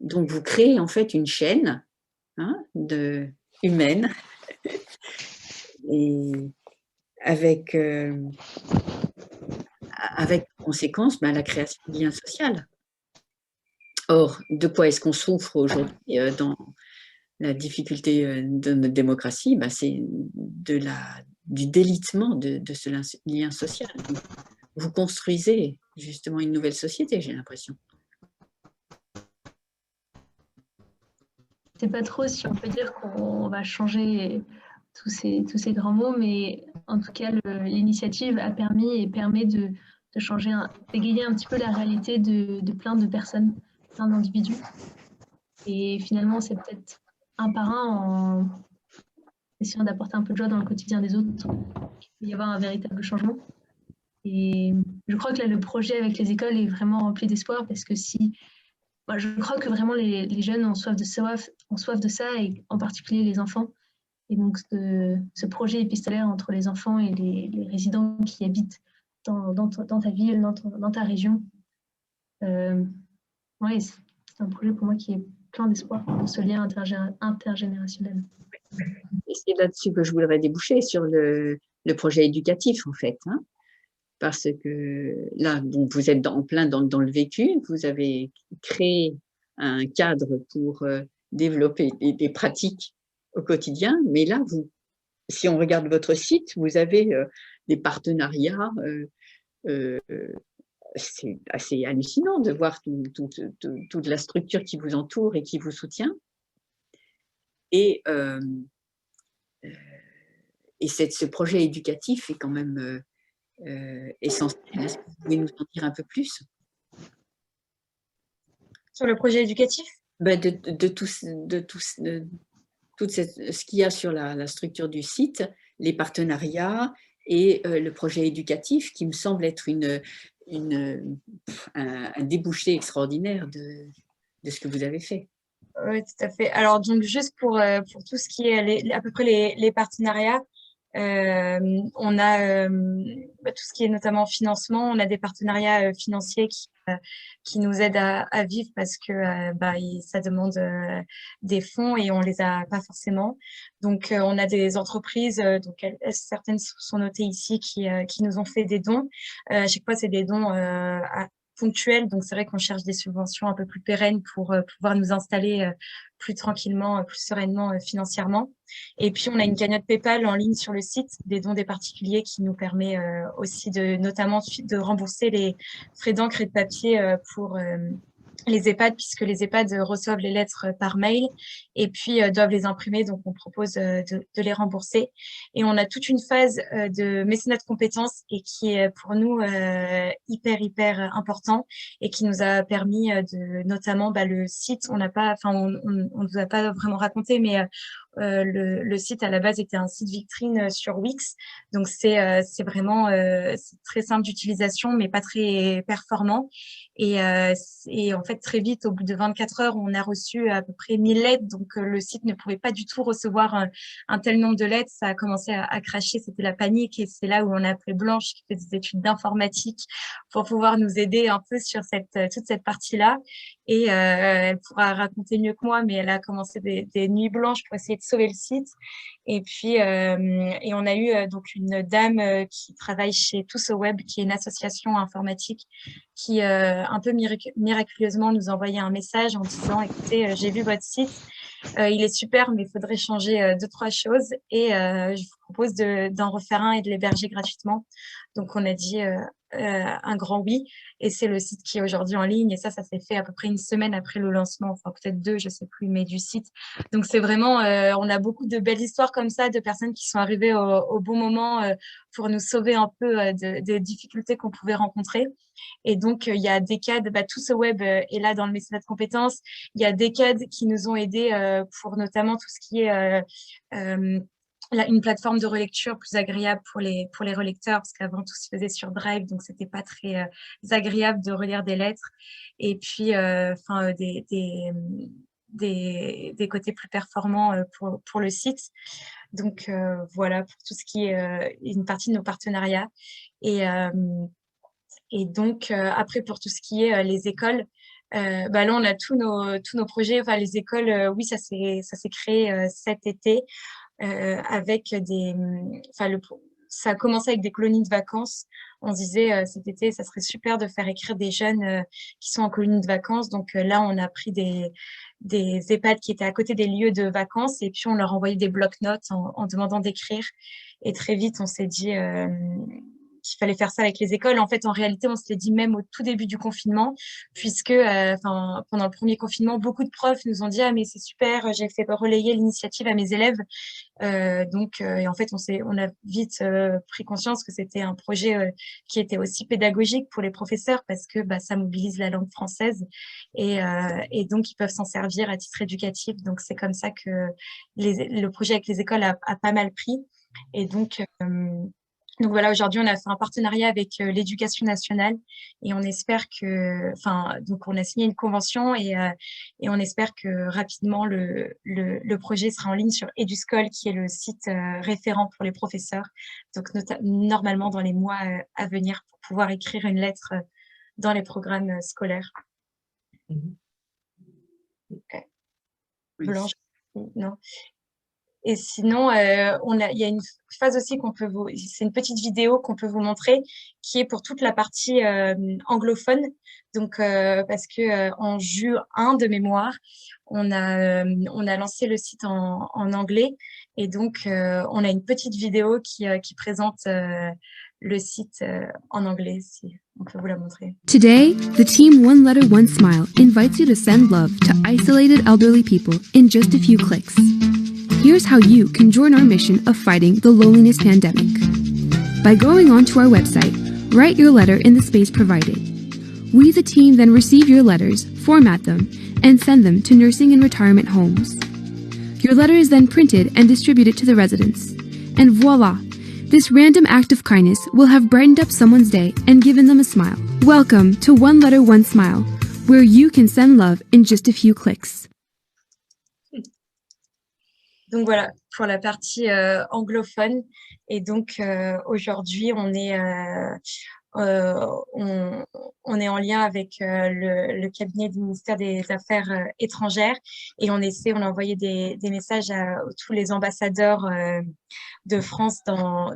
Donc, vous créez en fait une chaîne humaine et avec conséquence la création de liens sociaux. Or, de quoi est-ce qu'on souffre aujourd'hui dans la difficulté de notre démocratie? C'est du délitement de ce lien social. Donc, vous construisez justement une nouvelle société, j'ai l'impression. Je ne sais pas trop si on peut dire qu'on va changer tous ces grands mots, mais en tout cas, l'initiative a permis et permet de changer, d'égayer un petit peu la réalité de plein de personnes, plein d'individus. Et finalement, c'est peut-être un par un, en essayant d'apporter un peu de joie dans le quotidien des autres, qu'il peut y avoir un véritable changement. Et je crois que là, le projet avec les écoles est vraiment rempli d'espoir, parce que je crois que vraiment les jeunes ont soif de ça, et en particulier les enfants. Et donc, ce projet épistolaire entre les enfants et les résidents qui habitent dans ta ville, dans ta région, c'est un projet pour moi qui est plein d'espoir dans ce lien intergénérationnel. Et c'est là-dessus que je voudrais déboucher, sur le projet éducatif, en fait. Parce que là, vous êtes en plein dans le vécu, vous avez créé un cadre pour développer des pratiques au quotidien, mais là, si on regarde votre site, vous avez des partenariats, c'est assez hallucinant de voir toute la structure qui vous entoure et qui vous soutient. Et ce projet éducatif est quand même essentiel. Est-ce que vous pouvez nous en dire un peu plus? Sur le projet éducatif? De tout ce qu'il y a sur la structure du site, les partenariats et le projet éducatif qui me semble être un débouché extraordinaire de ce que vous avez fait. Oui, tout à fait. Alors, donc, juste pour tout ce qui est à peu près les partenariats, on a tout ce qui est notamment financement, on a des partenariats financiers qui nous aident à vivre parce que ça demande des fonds et on les a pas forcément. Donc, on a des entreprises, donc certaines sont notées ici, qui nous ont fait des dons. À chaque fois, c'est des dons ponctuels, donc c'est vrai qu'on cherche des subventions un peu plus pérennes pour pouvoir nous installer plus tranquillement, plus sereinement financièrement. Et puis, on a une cagnotte PayPal en ligne sur le site, des dons des particuliers, qui nous permet aussi notamment de rembourser les frais d'encre et de papier pour les EHPAD, puisque les EHPAD reçoivent les lettres par mail et puis doivent les imprimer, donc on propose de les rembourser. Et on a toute une phase de mécénat de compétences et qui est pour nous hyper important et qui nous a permis notamment le site, on nous a pas vraiment raconté, mais le site à la base était un site vitrine sur Wix, donc c'est vraiment c'est très simple d'utilisation mais pas très performant et en fait très vite au bout de 24 heures on a reçu à peu près 1000 lettres, donc le site ne pouvait pas du tout recevoir un tel nombre de lettres, ça a commencé à cracher, c'était la panique et c'est là où on a appelé Blanche qui fait des études d'informatique pour pouvoir nous aider un peu sur toute cette partie-là et elle pourra raconter mieux que moi, mais elle a commencé des nuits blanches pour essayer de sauver le site. Et puis, et on a eu donc une dame qui travaille chez Tous au Web, qui est une association informatique, qui un peu miraculeusement nous envoyait un message en disant « Écoutez, j'ai vu votre site, il est super, mais il faudrait changer 2-3 choses et je vous propose d'en refaire un et de l'héberger gratuitement. » Donc, on a dit un grand oui. Et c'est le site qui est aujourd'hui en ligne. Et ça s'est fait à peu près une semaine après le lancement, enfin peut-être 2, je ne sais plus, mais du site. Donc, c'est vraiment, on a beaucoup de belles histoires comme ça, de personnes qui sont arrivées au bon moment pour nous sauver un peu des difficultés qu'on pouvait rencontrer. Et donc, il y a Decade, Tous au Web est là dans le mécénat de compétences. Il y a Decade qui nous ont aidés pour notamment tout ce qui est une plateforme de relecture plus agréable pour les relecteurs, parce qu'avant tout se faisait sur Drive, donc c'était pas très agréable de relire des lettres. Et puis, des côtés plus performants pour le site. Donc voilà, pour tout ce qui est une partie de nos partenariats. Et donc, après, pour tout ce qui est les écoles, là, on a tous nos projets. Enfin, les écoles, oui, ça s'est créé cet été avec ça a commencé avec des colonies de vacances. On se disait cet été, ça serait super de faire écrire des jeunes qui sont en colonie de vacances. Donc là, on a pris des EHPAD qui étaient à côté des lieux de vacances et puis on leur envoyait des bloc-notes en demandant d'écrire. Et très vite, on s'est dit qu'il fallait faire ça avec les écoles. En fait, en réalité, on se l'est dit même au tout début du confinement, puisque pendant le premier confinement, beaucoup de profs nous ont dit « Ah, mais c'est super, j'ai fait relayer l'initiative à mes élèves. » Et en fait, on a vite pris conscience que c'était un projet qui était aussi pédagogique pour les professeurs parce que ça mobilise la langue française et donc ils peuvent s'en servir à titre éducatif. Donc, c'est comme ça que le projet avec les écoles a pas mal pris. Et donc voilà, aujourd'hui, on a fait un partenariat avec l'Éducation nationale et on espère donc on a signé une convention et on espère que rapidement le projet sera en ligne sur Eduscol, qui est le site référent pour les professeurs. Donc normalement dans les mois à venir pour pouvoir écrire une lettre dans les programmes scolaires. Okay. Blanche, non. Et sinon, il y a une phase aussi c'est une petite vidéo qu'on peut vous montrer qui est pour toute la partie anglophone. Donc, parce que en juin de mémoire, on a lancé le site en anglais et donc on a une petite vidéo qui présente le site en anglais, si on peut vous la montrer. Today, the team One Letter One Smile invites you to send love to isolated elderly people in just a few clicks. Here's how you can join our mission of fighting the loneliness pandemic. By going onto our website, write your letter in the space provided. We, the team, then receive your letters, format them, and send them to nursing and retirement homes. Your letter is then printed and distributed to the residents. And voila! This random act of kindness will have brightened up someone's day and given them a smile. Welcome to One Letter, One Smile, where you can send love in just a few clicks. Donc voilà, pour la partie anglophone. Et donc aujourd'hui, on est en lien avec le cabinet du ministère des Affaires étrangères et on a envoyé des messages à tous les ambassadeurs de France dans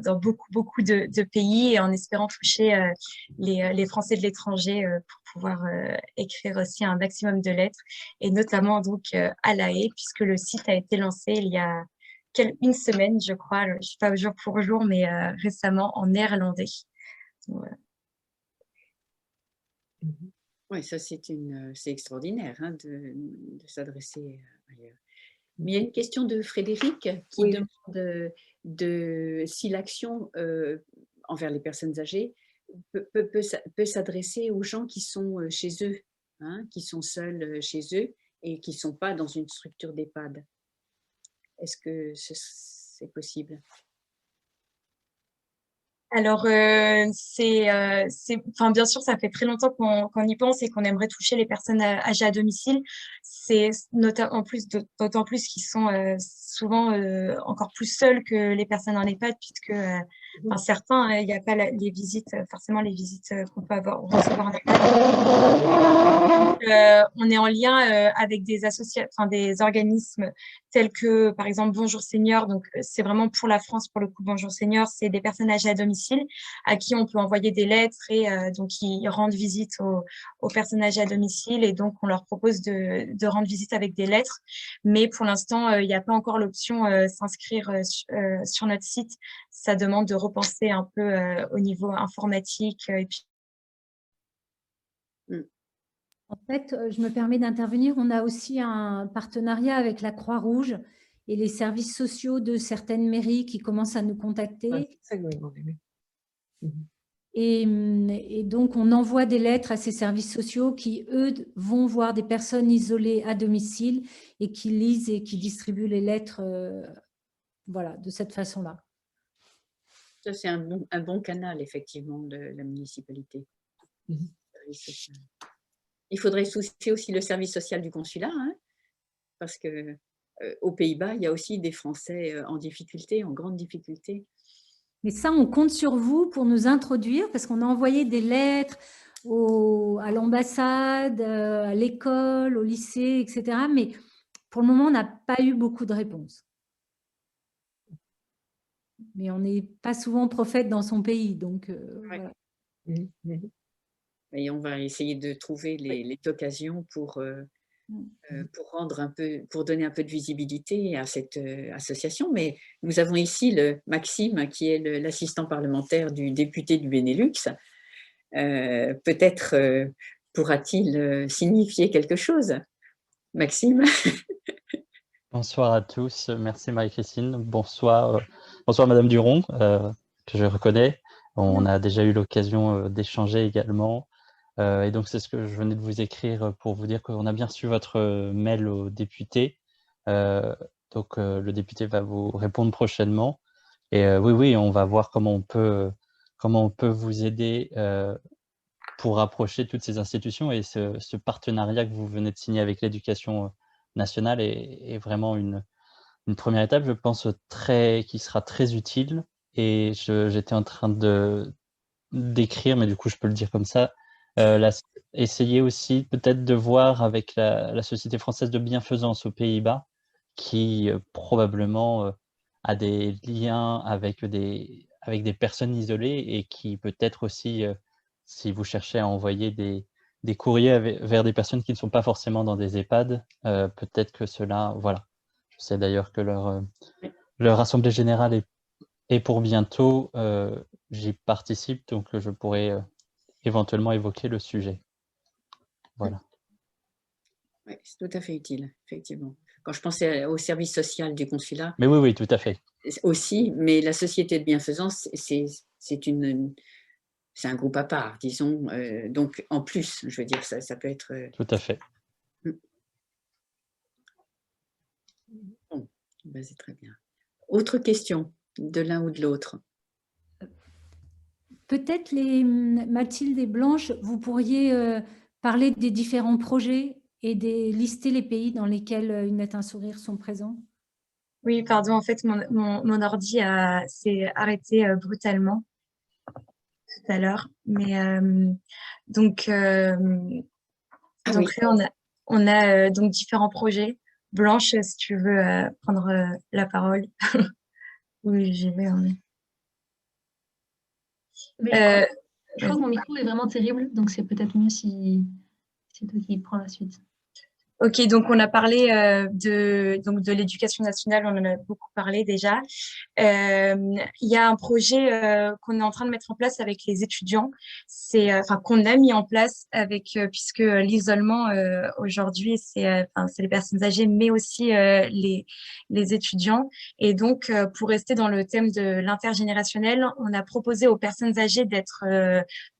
beaucoup de pays et en espérant toucher les Français de l'étranger pour pouvoir écrire aussi un maximum de lettres et notamment donc à La Haye puisque le site a été lancé il y a une semaine, je crois, je ne sais pas jour pour jour, mais récemment en néerlandais. Voilà. Oui, ça c'est extraordinaire hein, de s'adresser ailleurs. Mais il y a une question de Frédéric qui demande si l'action envers les personnes âgées peut s'adresser aux gens qui sont chez eux, hein, qui sont seuls chez eux et qui ne sont pas dans une structure d'EHPAD. Est-ce que c'est possible? Alors, bien sûr, ça fait très longtemps qu'on y pense et qu'on aimerait toucher les personnes âgées à domicile. C'est d'autant plus qu'ils sont souvent encore plus seuls que les personnes en EHPAD, puisque certains, il n'y a pas les visites qu'on peut recevoir en EHPAD. On est en lien avec des des organismes tels que, par exemple, Bonjour Senior. Donc, c'est vraiment pour la France, pour le coup, Bonjour Senior, c'est des personnes âgées à domicile à qui on peut envoyer des lettres et donc ils rendent visite aux personnes âgées à domicile et donc on leur propose de rendre visite avec des lettres. Mais pour l'instant, il n'y a pas encore l'option s'inscrire sur notre site. Ça demande de repenser un peu au niveau informatique. Et puis... En fait, je me permets d'intervenir. On a aussi un partenariat avec la Croix-Rouge et les services sociaux de certaines mairies qui commencent à nous contacter. Ouais, c'est ça que je voulais demander, oui. Et donc, on envoie des lettres à ces services sociaux qui, eux, vont voir des personnes isolées à domicile et qui lisent et qui distribuent les lettres voilà, de cette façon-là. Ça, c'est un bon canal, effectivement, de la municipalité. Il faudrait soucier aussi le service social du consulat, hein, parce qu'aux Pays-Bas, il y a aussi des Français en difficulté, en grande difficulté. Mais ça, on compte sur vous pour nous introduire, parce qu'on a envoyé des lettres à l'ambassade, à l'école, au lycée, etc. Mais pour le moment, on n'a pas eu beaucoup de réponses. Mais on n'est pas souvent prophète dans son pays, donc voilà. Et on va essayer de trouver les occasions pour donner un peu de visibilité à cette association. Mais nous avons ici Maxime, qui est l'assistant parlementaire du député du Benelux. Peut-être pourra-t-il signifier quelque chose. Maxime. Bonsoir à tous. Merci Marie-Christine. Bonsoir Madame Duron, que je reconnais. On a déjà eu l'occasion d'échanger également. Et donc, c'est ce que je venais de vous écrire pour vous dire qu'on a bien reçu votre mail au député. Donc, le député va vous répondre prochainement. Et oui, on va voir comment on peut vous aider pour rapprocher toutes ces institutions. Et ce partenariat que vous venez de signer avec l'éducation nationale est vraiment une première étape, je pense, qui sera très utile. Et j'étais en train d'écrire, mais du coup, je peux le dire comme ça, essayer aussi peut-être de voir avec la Société française de bienfaisance aux Pays-Bas, qui probablement a des liens avec des personnes isolées et qui peut-être aussi, si vous cherchez à envoyer des courriers vers des personnes qui ne sont pas forcément dans des EHPAD, peut-être que cela, voilà. Je sais d'ailleurs que leur assemblée générale est pour bientôt. J'y participe, donc je pourrais éventuellement évoquer le sujet. Voilà. Oui, c'est tout à fait utile, effectivement. quand je pensais au service social du consulat. Mais oui, oui, tout à fait. Aussi, mais la société de bienfaisance, c'est un groupe à part, disons. Donc, en plus, je veux dire, ça peut être… Tout à fait. Bon, c'est très bien. Autre question de l'un ou de l'autre? Peut-être Mathilde et Blanche, vous pourriez parler des différents projets et lister les pays dans lesquels Une lettre, un sourire sont présents. Oui, pardon, en fait, mon ordi s'est arrêté brutalement tout à l'heure. Mais donc là, on a donc différents projets. Blanche, si tu veux prendre la parole. Oui, j'y vais. Je crois que mon micro est vraiment terrible, donc c'est peut-être mieux si c'est toi qui prends la suite. Ok, donc on a parlé de l'éducation nationale, on en a beaucoup parlé déjà. Il y a un projet qu'on est en train de mettre en place avec les étudiants, qu'on a mis en place puisque l'isolement aujourd'hui, c'est les personnes âgées, mais aussi les étudiants. Et donc, pour rester dans le thème de l'intergénérationnel, on a proposé aux personnes âgées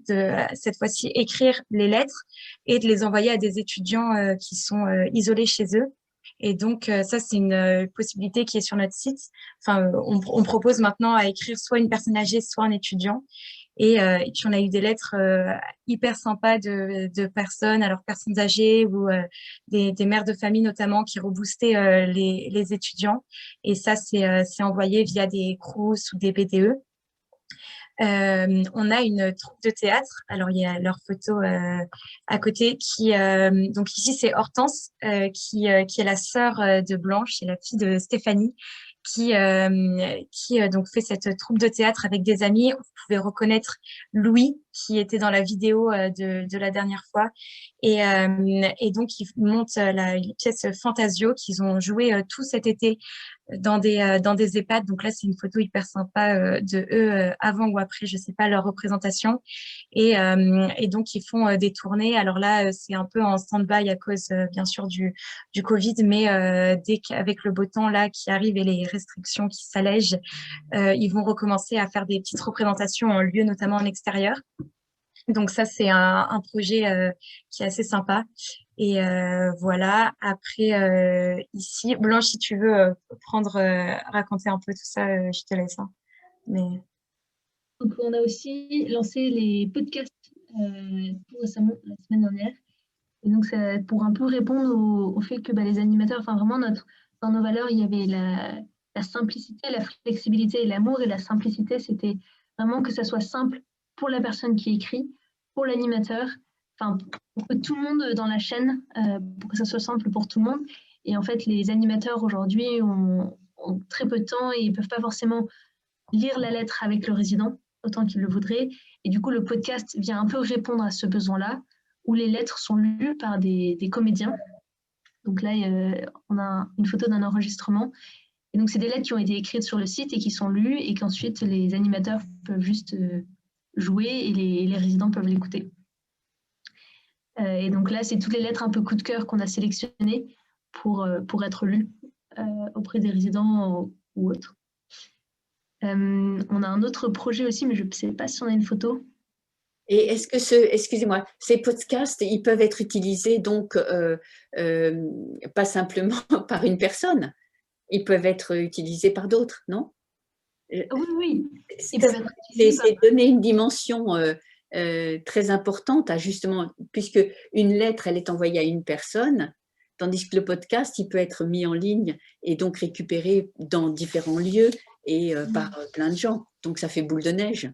cette fois-ci écrire les lettres et de les envoyer à des étudiants qui sont isolés chez eux. Et donc, ça, c'est une possibilité qui est sur notre site. Enfin, on propose maintenant à écrire soit une personne âgée, soit un étudiant. Et puis, on a eu des lettres hyper sympas de personnes, alors personnes âgées ou des mères de famille notamment qui reboostaient les étudiants. Et ça, c'est envoyé via des CROUS ou des BDE. On a une troupe de théâtre. Alors, il y a leur photo à côté donc ici, c'est Hortense qui est la sœur de Blanche et la fille de Stéphanie qui donc fait cette troupe de théâtre avec des amis. Vous pouvez reconnaître Louis qui était dans la vidéo de la dernière fois. Et donc, ils montent une pièce Fantasio qu'ils ont joué tout cet été dans des EHPAD. Donc là, c'est une photo hyper sympa de eux avant ou après, je sais pas, leur représentation. Et donc, ils font des tournées. Alors là, c'est un peu en stand-by à cause, bien sûr, du Covid, mais dès qu'avec le beau temps là qui arrive et les restrictions qui s'allègent, ils vont recommencer à faire des petites représentations en lieu, notamment en extérieur. Donc ça, c'est un projet qui est assez sympa. Et voilà, après, ici, Blanche, si tu veux raconter un peu tout ça, je te laisse. Hein. Mais... Donc, on a aussi lancé les podcasts tout récemment, la semaine dernière. Et donc, c'est pour un peu répondre au fait que les animateurs, enfin vraiment, dans nos valeurs, il y avait la simplicité, la flexibilité et l'amour. Et la simplicité, c'était vraiment que ça soit simple pour la personne qui écrit, pour l'animateur, enfin pour que tout le monde dans la chaîne, pour que ça soit simple pour tout le monde. Et en fait, les animateurs aujourd'hui ont très peu de temps et ils ne peuvent pas forcément lire la lettre avec le résident autant qu'ils le voudraient. Et du coup, le podcast vient un peu répondre à ce besoin-là, où les lettres sont lues par des comédiens. Donc là, on a une photo d'un enregistrement. Et donc, c'est des lettres qui ont été écrites sur le site et qui sont lues et qu'ensuite, les animateurs peuvent juste jouer et les résidents peuvent l'écouter. Et donc là, c'est toutes les lettres un peu coup de cœur qu'on a sélectionnées pour être lues auprès des résidents ou autres. On a un autre projet aussi, mais je ne sais pas si on a une photo. Et est-ce que excusez-moi, ces podcasts, ils peuvent être utilisés donc pas simplement par une personne, ils peuvent être utilisés par d'autres, non? Oui. C'est donner une dimension très importante à justement, puisque une lettre, elle est envoyée à une personne, tandis que le podcast, il peut être mis en ligne et donc récupéré dans différents lieux et par plein de gens. Donc, ça fait boule de neige.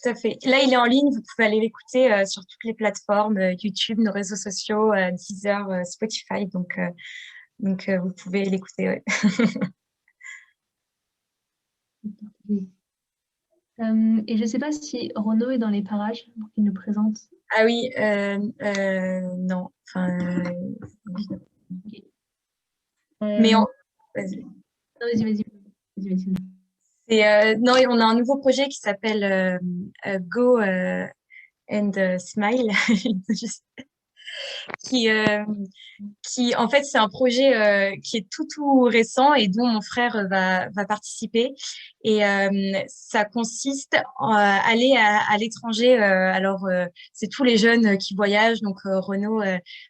Tout à fait. Là, il est en ligne. Vous pouvez aller l'écouter sur toutes les plateformes, YouTube, nos réseaux sociaux, Deezer, Spotify. Donc vous pouvez l'écouter. Ouais. Et je ne sais pas si Renaud est dans les parages pour qu'il nous présente. Ah oui, non. Enfin, okay. Mais vas-y. Vas-y. Non, on a un nouveau projet qui s'appelle Go and Smile. qui en fait, c'est un projet qui est tout récent et dont mon frère va participer. Et ça consiste à aller à l'étranger. C'est tous les jeunes qui voyagent. Donc, Renaud,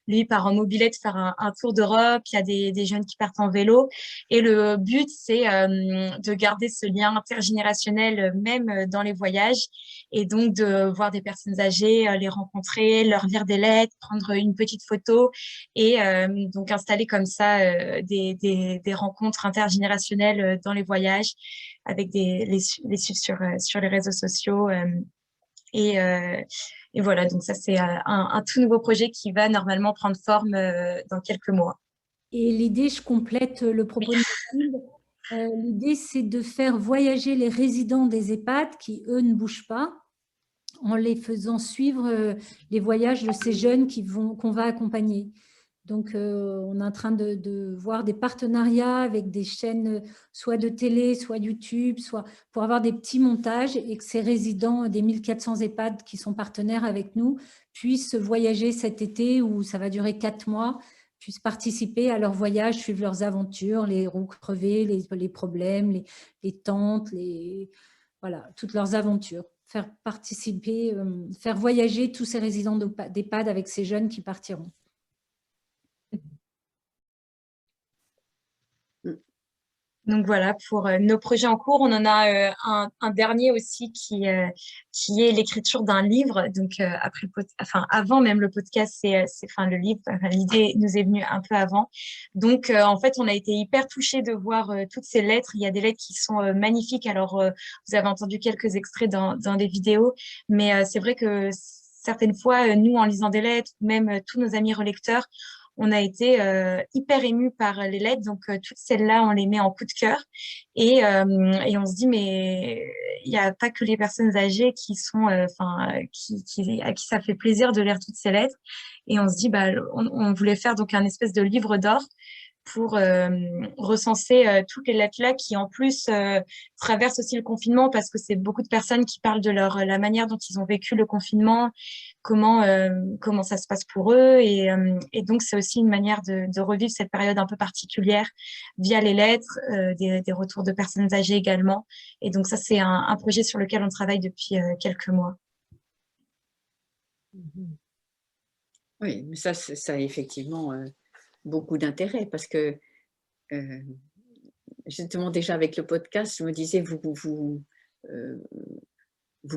lui, part en mobilette faire un tour d'Europe. Il y a des jeunes qui partent en vélo. Et le but, c'est de garder ce lien intergénérationnel, même dans les voyages. Et donc, de voir des personnes âgées, les rencontrer, leur lire des lettres, prendre une petite photo et donc installer comme ça des rencontres intergénérationnelles dans les voyages avec les suivre sur les réseaux sociaux. Et voilà, donc ça, c'est un tout nouveau projet qui va normalement prendre forme dans quelques mois. Et l'idée, je complète le propos de Mathilde. L'idée, c'est de faire voyager les résidents des EHPAD qui, eux, ne bougent pas, en les faisant suivre les voyages de ces jeunes qu'on va accompagner. Donc, on est en train de voir des partenariats avec des chaînes soit de télé, soit YouTube, soit pour avoir des petits montages et que ces résidents des 1400 EHPAD qui sont partenaires avec nous puissent voyager cet été où ça va durer 4 mois, puissent participer à leur voyage, suivre leurs aventures, les roues crevées, les problèmes, les tentes, voilà, toutes leurs aventures. Faire participer, faire voyager tous ces résidents d'EHPAD avec ces jeunes qui partiront. Donc voilà, pour nos projets en cours, on en a un dernier aussi qui est l'écriture d'un livre. Donc avant même le podcast, le livre, l'idée nous est venue un peu avant. Donc en fait, on a été hyper touchés de voir toutes ces lettres. Il y a des lettres qui sont magnifiques. Alors vous avez entendu quelques extraits dans les vidéos, mais c'est vrai que certaines fois, nous, en lisant des lettres, même tous nos amis relecteurs, on a été hyper émus par les lettres. Donc, toutes celles-là, on les met en coup de cœur. Et on se dit, mais il n'y a pas que les personnes âgées qui sont, à qui ça fait plaisir de lire toutes ces lettres. Et on se dit, on voulait faire donc un espèce de livre d'or pour recenser toutes les lettres-là qui, en plus, traversent aussi le confinement parce que c'est beaucoup de personnes qui parlent de la manière dont ils ont vécu le confinement, comment ça se passe pour eux. Et donc, c'est aussi une manière de revivre cette période un peu particulière via les lettres, des retours de personnes âgées également. Et donc, ça, c'est un projet sur lequel on travaille depuis quelques mois. Oui, mais ça a effectivement beaucoup d'intérêt parce que justement déjà avec le podcast, je me disais, vous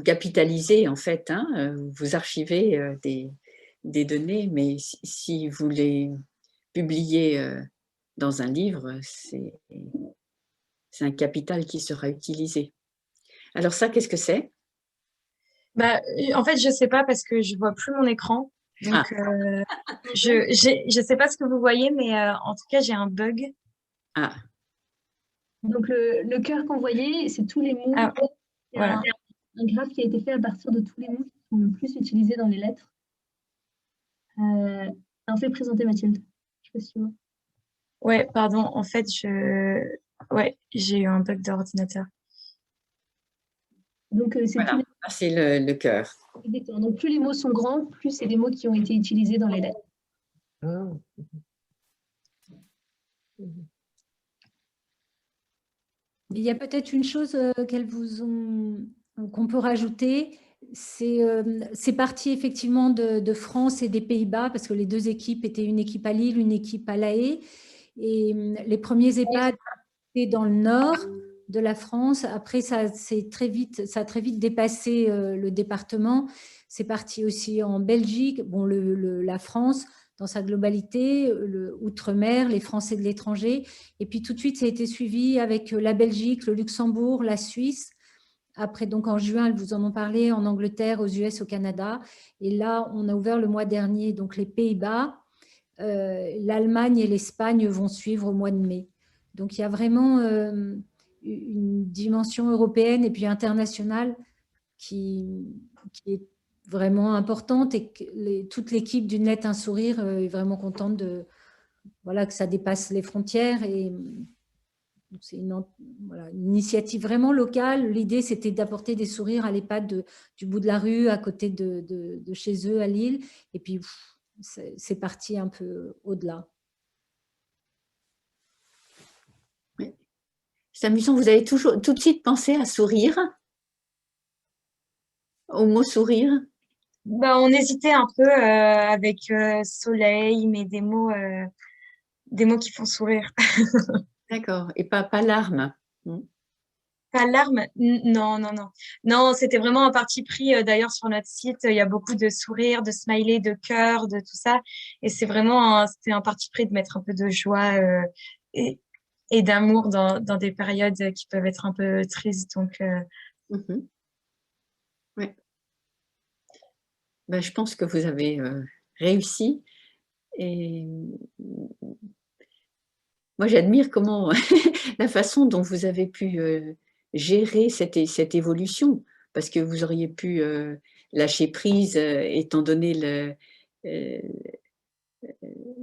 capitalisez en fait, hein, vous archivez des données, mais si vous les publiez dans un livre, c'est un capital qui sera utilisé. Alors ça, qu'est-ce que c'est? En fait, je ne sais pas parce que je ne vois plus mon écran. Donc, je ne sais pas ce que vous voyez, mais en tout cas, j'ai un bug. Ah. Donc, le cœur qu'on voyait, c'est tous les mots. Ah, voilà. Un graphe qui a été fait à partir de tous les mots qui sont le plus utilisés dans les lettres. Alors, fais présenter Mathilde. Je sais pas si tu vois. Ouais, pardon. En fait, j'ai eu un bug d'ordinateur. Donc, c'est voilà. C'est le cœur. Exactement. Donc, plus les mots sont grands, plus c'est les mots qui ont été utilisés dans les lettres. Il y a peut-être une chose qu'on peut rajouter, c'est parti effectivement de France et des Pays-Bas, parce que les deux équipes étaient une équipe à Lille, une équipe à La Haye. Et les premiers EHPAD étaient dans le nord de la France. Après, ça a très vite dépassé le département. C'est parti aussi en Belgique, bon, la France dans sa globalité, l'outre-mer, les Français de l'étranger. Et puis tout de suite, ça a été suivi avec la Belgique, le Luxembourg, la Suisse. Après, donc en juin, elles vous en ont parlé, en Angleterre, aux US, au Canada. Et là, on a ouvert le mois dernier, donc les Pays-Bas, l'Allemagne et l'Espagne vont suivre au mois de mai. Donc il y a vraiment une dimension européenne et puis internationale qui est vraiment importante, et que toute l'équipe d'une lettre, un sourire est vraiment contente que ça dépasse les frontières. Et c'est une initiative vraiment locale. L'idée, c'était d'apporter des sourires à l'EHPAD du bout de la rue, à côté de chez eux, à Lille. Et puis, c'est parti un peu au-delà. Oui. C'est amusant, vous avez toujours tout de suite pensé à sourire, au mot sourire? Bah, on hésitait un peu avec soleil, mais des mots qui font sourire. D'accord, et pas larmes. Pas larmes? Non, non, non. Non, c'était vraiment un parti pris. D'ailleurs, sur notre site, il y a beaucoup de sourires, de smileys, de cœurs, de tout ça. Et c'est vraiment c'était un parti pris de mettre un peu de joie et d'amour dans des périodes qui peuvent être un peu tristes. Donc, ouais. Ben, je pense que vous avez réussi. Et moi, j'admire comment la façon dont vous avez pu gérer cette évolution, parce que vous auriez pu lâcher prise étant donné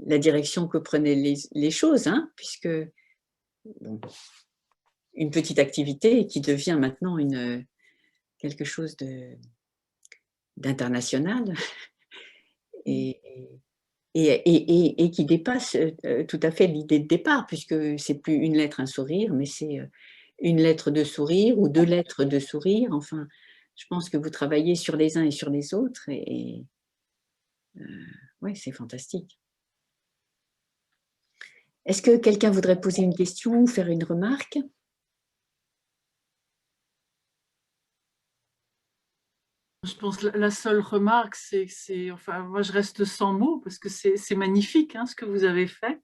la direction que prenaient les choses, hein, puisque bon, une petite activité qui devient maintenant quelque chose d'international et qui dépasse tout à fait l'idée de départ, puisque c'est plus une lettre, un sourire, mais c'est une lettre de sourire ou deux lettres de sourire. Enfin, je pense que vous travaillez sur les uns et sur les autres et ouais, c'est fantastique. Est-ce que quelqu'un voudrait poser une question ou faire une remarque? Je pense que la seule remarque, enfin, moi je reste sans mots parce que c'est magnifique hein, ce que vous avez fait.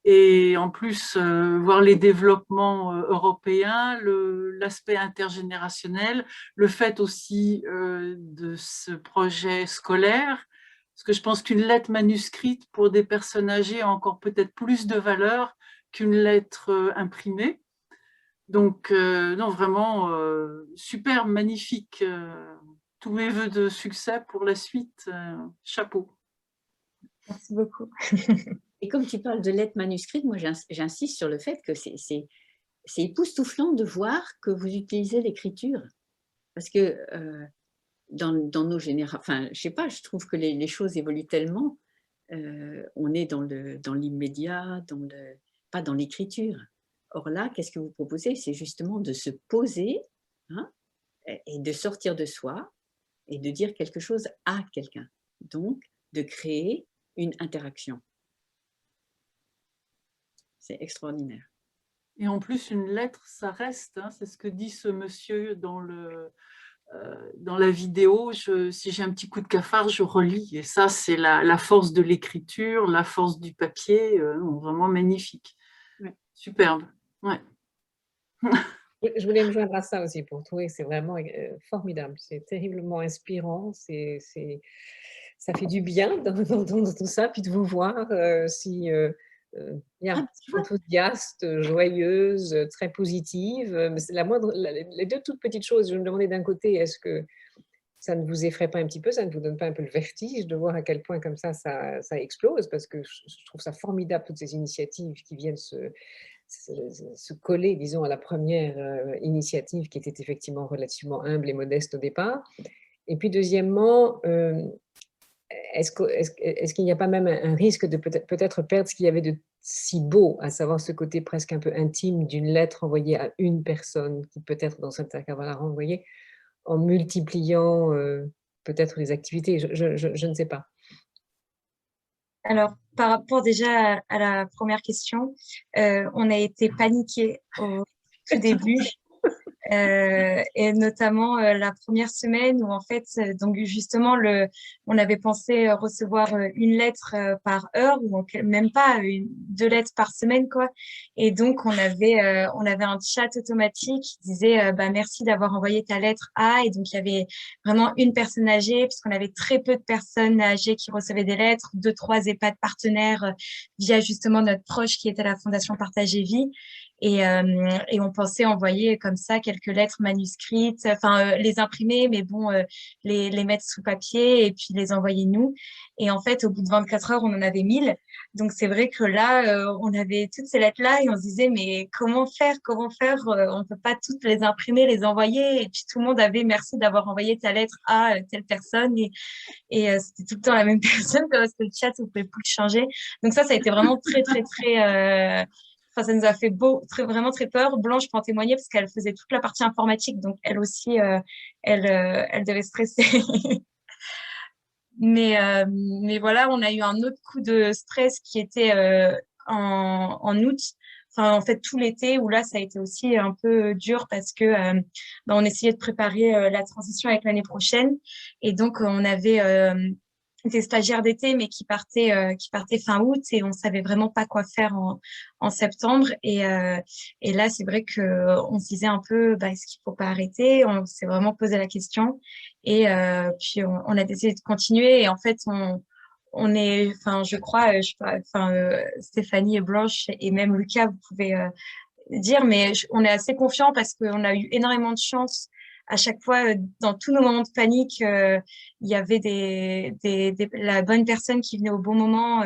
Et en plus, voir les développements européens, l'aspect intergénérationnel, le fait aussi de ce projet scolaire, parce que je pense qu'une lettre manuscrite pour des personnes âgées a encore peut-être plus de valeur qu'une lettre imprimée. Donc, non, vraiment, super, magnifique. Tous mes voeux de succès pour la suite. Chapeau. Merci beaucoup. Et comme tu parles de lettres manuscrites, moi j'insiste sur le fait que c'est époustouflant de voir que vous utilisez l'écriture. Parce que dans nos générations, enfin, je sais pas, je trouve que les choses évoluent tellement. On est dans l'immédiat, pas dans l'écriture. Or là, qu'est-ce que vous proposez? C'est justement de se poser hein, et de sortir de soi et de dire quelque chose à quelqu'un. Donc, de créer une interaction. C'est extraordinaire. Et en plus, une lettre, ça reste. Hein, c'est ce que dit ce monsieur dans la vidéo. Si j'ai un petit coup de cafard, je relis. Et ça, c'est la force de l'écriture, la force du papier. Vraiment magnifique. Ouais. Superbe. Ouais. Je voulais me joindre à ça aussi pour trouver que c'est vraiment formidable. C'est terriblement inspirant. Ça fait du bien d'entendre tout ça, puis de vous voir enthousiaste, joyeuse, très positive. Les deux toutes petites choses. Je me demandais d'un côté, est-ce que ça ne vous effraie pas un petit peu, ça ne vous donne pas un peu le vertige de voir à quel point comme ça explose, parce que je trouve ça formidable, toutes ces initiatives qui viennent se coller, disons, à la première initiative qui était effectivement relativement humble et modeste au départ. Et puis deuxièmement, est-ce qu'il n'y a pas même un risque de peut-être perdre ce qu'il y avait de si beau, à savoir ce côté presque un peu intime d'une lettre envoyée à une personne qui peut-être dans certains cas va la renvoyer, en multipliant peut-être les activités, je ne sais pas. Alors, par rapport déjà à la première question, on a été paniqués au tout début. Et notamment la première semaine où en fait, donc justement, on avait pensé recevoir une lettre par heure ou même pas 2 lettres par semaine, quoi. Et donc, on avait un chat automatique qui disait merci d'avoir envoyé ta lettre à. Et donc, il y avait vraiment une personne âgée, puisqu'on avait très peu de personnes âgées qui recevaient des lettres, 2-3 EHPAD partenaires via justement notre proche qui était la Fondation Partager Vie. Et on pensait envoyer comme ça quelques lettres manuscrites, enfin les imprimer, mais bon, les mettre sous papier et puis les envoyer nous. Et en fait, au bout de 24 heures, on en avait 1000. Donc c'est vrai que là, on avait toutes ces lettres-là et on se disait, mais comment faire? On peut pas toutes les imprimer, les envoyer. Et puis tout le monde avait merci d'avoir envoyé ta lettre à telle personne. Et c'était tout le temps la même personne parce que le chat, vous pouvez plus le changer. Donc ça a été vraiment très, très, très... Enfin, ça nous a fait vraiment très peur. Blanche peut en témoigner parce qu'elle faisait toute la partie informatique. Donc elle aussi, elle devait stresser. Mais voilà, on a eu un autre coup de stress qui était en août. Enfin, en fait, tout l'été, où là, ça a été aussi un peu dur parce que on essayait de préparer la transition avec l'année prochaine. Et donc, on avait des stagiaires d'été, mais qui partaient fin août et on savait vraiment pas quoi faire en septembre. Et là, c'est vrai que on se disait un peu, est-ce qu'il faut pas arrêter? On s'est vraiment posé la question. Et puis, on a décidé de continuer. Et en fait, on est, enfin, je crois, Stéphanie et Blanche et même Lucas, vous pouvez dire, mais on est assez confiants parce qu'on a eu énormément de chance. À chaque fois, dans tous nos moments de panique, il y avait la bonne personne qui venait au bon moment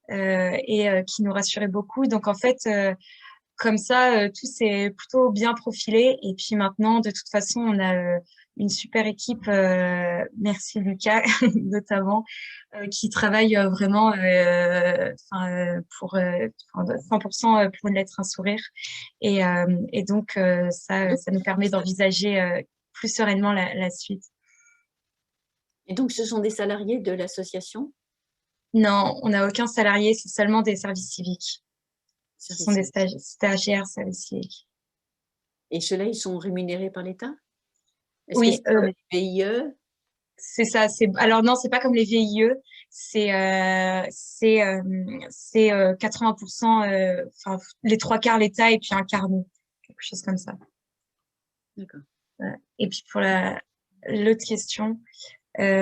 et qui nous rassurait beaucoup. Donc, en fait, comme ça, tout s'est plutôt bien profilé. Et puis maintenant, de toute façon, on a une super équipe, merci Lucas notamment, qui travaille vraiment pour 100% pour une lettre, un sourire. Et donc, ça nous permet d'envisager plus sereinement la suite. Et donc, ce sont des salariés de l'association? Non, on n'a aucun salarié, c'est seulement des services civiques. Ce sont des stagiaires services civiques. Et ceux-là, ils sont rémunérés par l'État? Oui, les VIE? C'est ça. Alors non, c'est pas comme les VIE. C'est 80%, les 3/4 l'État et puis un quart nous, quelque chose comme ça. D'accord. Et puis pour l'autre question. Moi,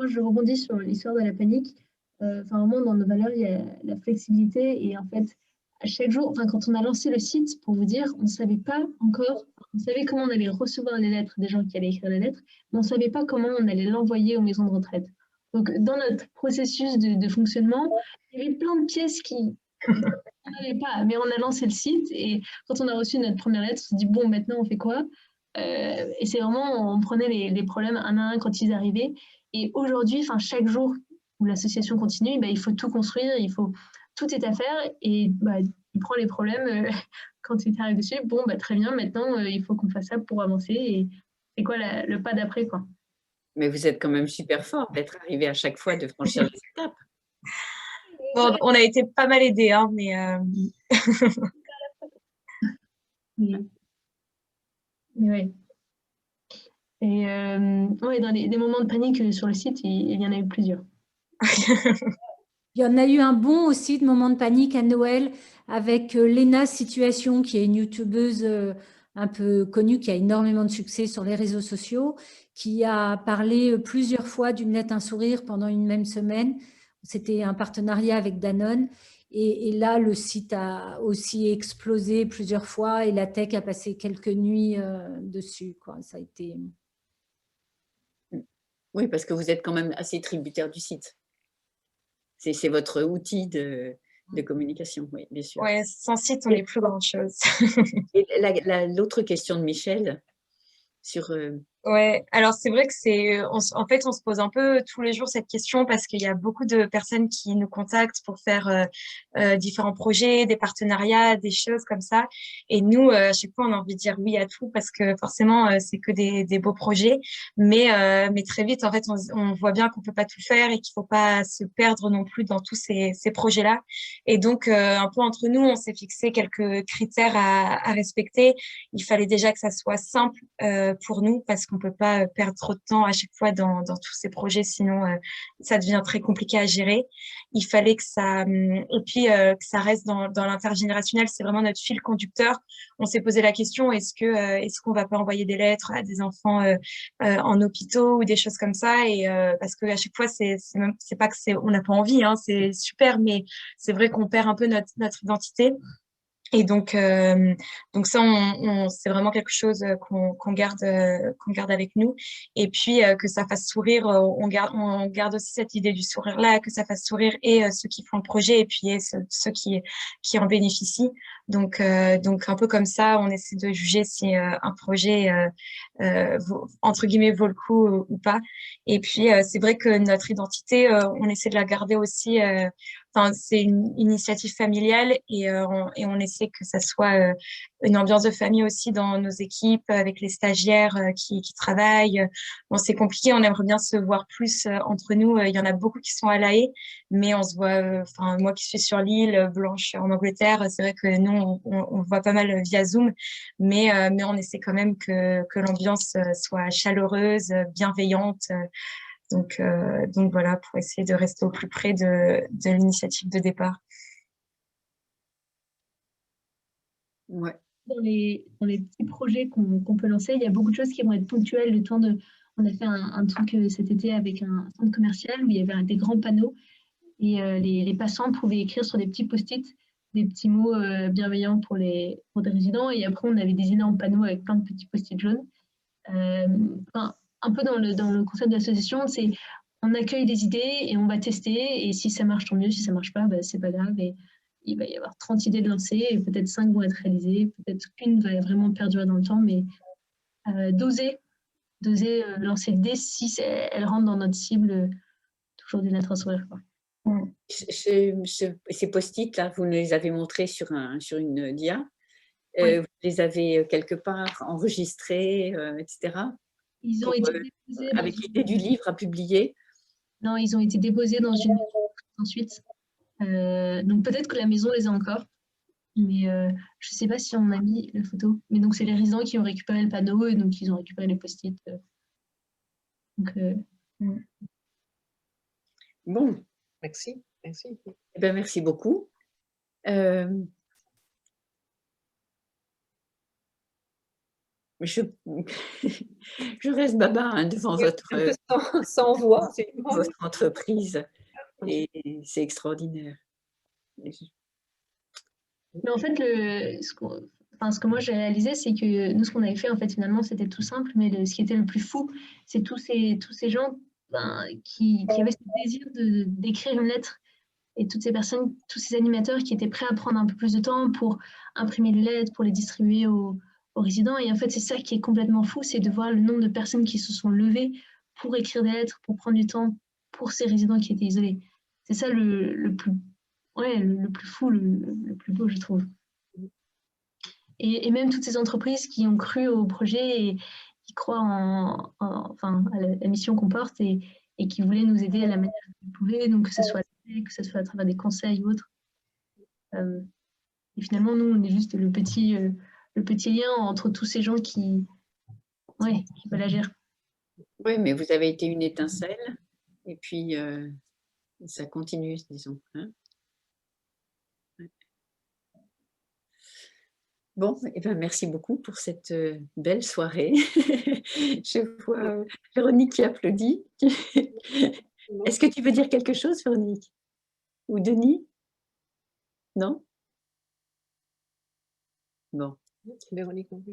je rebondis sur l'histoire de la panique. Vraiment, dans nos valeurs, il y a la flexibilité et en fait, à chaque jour, quand on a lancé le site, pour vous dire, on ne savait pas encore, on savait comment on allait recevoir les lettres des gens qui allaient écrire les lettres, mais on ne savait pas comment on allait l'envoyer aux maisons de retraite. Donc, dans notre processus de fonctionnement, il y avait plein de pièces qui n'avaient pas, mais on a lancé le site et quand on a reçu notre première lettre, on s'est dit, bon, maintenant, on fait quoi? Et c'est vraiment, on prenait les problèmes un à un quand ils arrivaient. Et aujourd'hui, chaque jour où l'association continue, il faut tout construire, tout est à faire et il prend les problèmes quand il arrive dessus. Bon, très bien, maintenant, il faut qu'on fasse ça pour avancer. Et c'est quoi le pas d'après, quoi. Mais vous êtes quand même super fort d'être arrivé à chaque fois de franchir les étapes. Bon, on a été pas mal aidés, hein, mais... Oui. Et dans des moments de panique sur le site, il y en a eu plusieurs. Il y en a eu un bon aussi de moments de panique à Noël avec Léna Situation, qui est une youtubeuse un peu connue, qui a énormément de succès sur les réseaux sociaux, qui a parlé plusieurs fois d'une lettre, un sourire pendant une même semaine. C'était un partenariat avec Danone. Et là, le site a aussi explosé plusieurs fois et la tech a passé quelques nuits dessus, quoi. Ça a été... Oui, parce que vous êtes quand même assez tributaire du site. C'est votre outil de communication, oui, bien sûr. Oui, sans site, on n'est plus grand-chose. Et l'autre question de Michel sur... Ouais, alors c'est vrai que en fait, on se pose un peu tous les jours cette question parce qu'il y a beaucoup de personnes qui nous contactent pour faire différents projets, des partenariats, des choses comme ça. Et nous, à chaque fois, on a envie de dire oui à tout parce que forcément, c'est que des beaux projets. Mais très vite, en fait, on voit bien qu'on peut pas tout faire et qu'il faut pas se perdre non plus dans tous ces projets-là. Et donc, un peu entre nous, on s'est fixé quelques critères à respecter. Il fallait déjà que ça soit simple pour nous parce qu'on peut pas perdre trop de temps à chaque fois dans tous ces projets, sinon ça devient très compliqué à gérer. Il fallait que ça et puis que ça reste dans l'intergénérationnel, c'est vraiment notre fil conducteur. On s'est posé la question, est-ce qu'on va pas envoyer des lettres à des enfants en hôpitaux ou des choses comme ça, et parce que à chaque fois c'est pas que on n'a pas envie, hein, c'est super, mais c'est vrai qu'on perd un peu notre identité. Et donc ça, c'est vraiment quelque chose qu'on garde avec nous. Et puis que ça fasse sourire, on garde aussi cette idée du sourire-là, que ça fasse sourire et ceux qui font le projet et puis ceux qui en bénéficient. Donc un peu comme ça, on essaie de juger si un projet entre guillemets vaut le coup ou pas. Et puis c'est vrai que notre identité, on essaie de la garder aussi. Enfin, c'est une initiative familiale et on essaie que ça soit une ambiance de famille aussi dans nos équipes avec les stagiaires qui travaillent. Bon, c'est compliqué, on aimerait bien se voir plus entre nous. Il y en a beaucoup qui sont à La Haye, mais on se voit. Enfin, moi qui suis sur l'île, Blanche en Angleterre, c'est vrai que nous on voit pas mal via Zoom, mais on essaie quand même que l'ambiance soit chaleureuse, bienveillante. Donc voilà, pour essayer de rester au plus près de l'initiative de départ. Ouais. Dans les petits projets qu'on peut lancer, il y a beaucoup de choses qui vont être ponctuelles. On a fait un truc cet été avec un centre commercial où il y avait des grands panneaux et les passants pouvaient écrire sur des petits post-it des petits mots bienveillants pour des résidents. Et après, on avait des énormes panneaux avec plein de petits post-it jaunes. Un peu dans le concept de l'association, c'est on accueille des idées et on va tester. Et si ça marche, tant mieux. Si ça marche pas, c'est pas grave. Et il va y avoir 30 idées de lancer et peut-être 5 vont être réalisées. Peut-être qu'une va vraiment perdurer dans le temps. Mais d'oser lancer l'idée si elle rentre dans notre cible, toujours d'une lettre à sourire. Ces post-it, là, vous nous les avez montrés sur une dia. Oui. Vous les avez quelque part enregistrés, etc. Ils ont été déposés avec l'idée du livre à publier. Non, ils ont été déposés dans une ensuite. Donc peut-être que la maison les a encore, mais je ne sais pas si on a mis la photo. Mais donc c'est les résidents qui ont récupéré le panneau et donc ils ont récupéré les post-it. Bon, merci. Eh bien, merci beaucoup. Je reste baba devant votre entreprise et c'est extraordinaire. Mais en fait, ce que moi j'ai réalisé, c'est que nous, ce qu'on avait fait, en fait, finalement, c'était tout simple, mais ce qui était le plus fou, c'est tous ces gens qui avaient ce désir d'écrire une lettre et toutes ces personnes, tous ces animateurs qui étaient prêts à prendre un peu plus de temps pour imprimer les lettres, pour les distribuer aux résidents. Et en fait, c'est ça qui est complètement fou, c'est de voir le nombre de personnes qui se sont levées pour écrire des lettres, pour prendre du temps pour ces résidents qui étaient isolés. C'est ça le plus fou, le plus beau, je trouve. Et même toutes ces entreprises qui ont cru au projet et qui croient à la mission qu'on porte et qui voulaient nous aider à la manière qu'ils pouvaient, donc que ce soit à travers des conseils ou autres. Et finalement, nous, on est juste le petit lien entre tous ces gens qui veulent agir. Oui, mais vous avez été une étincelle et puis ça continue, disons. Hein. Bon, eh ben, merci beaucoup pour cette belle soirée. Je vois Véronique qui applaudit. Est-ce que tu veux dire quelque chose, Véronique? Ou Denis? Non? Bon. Véronique.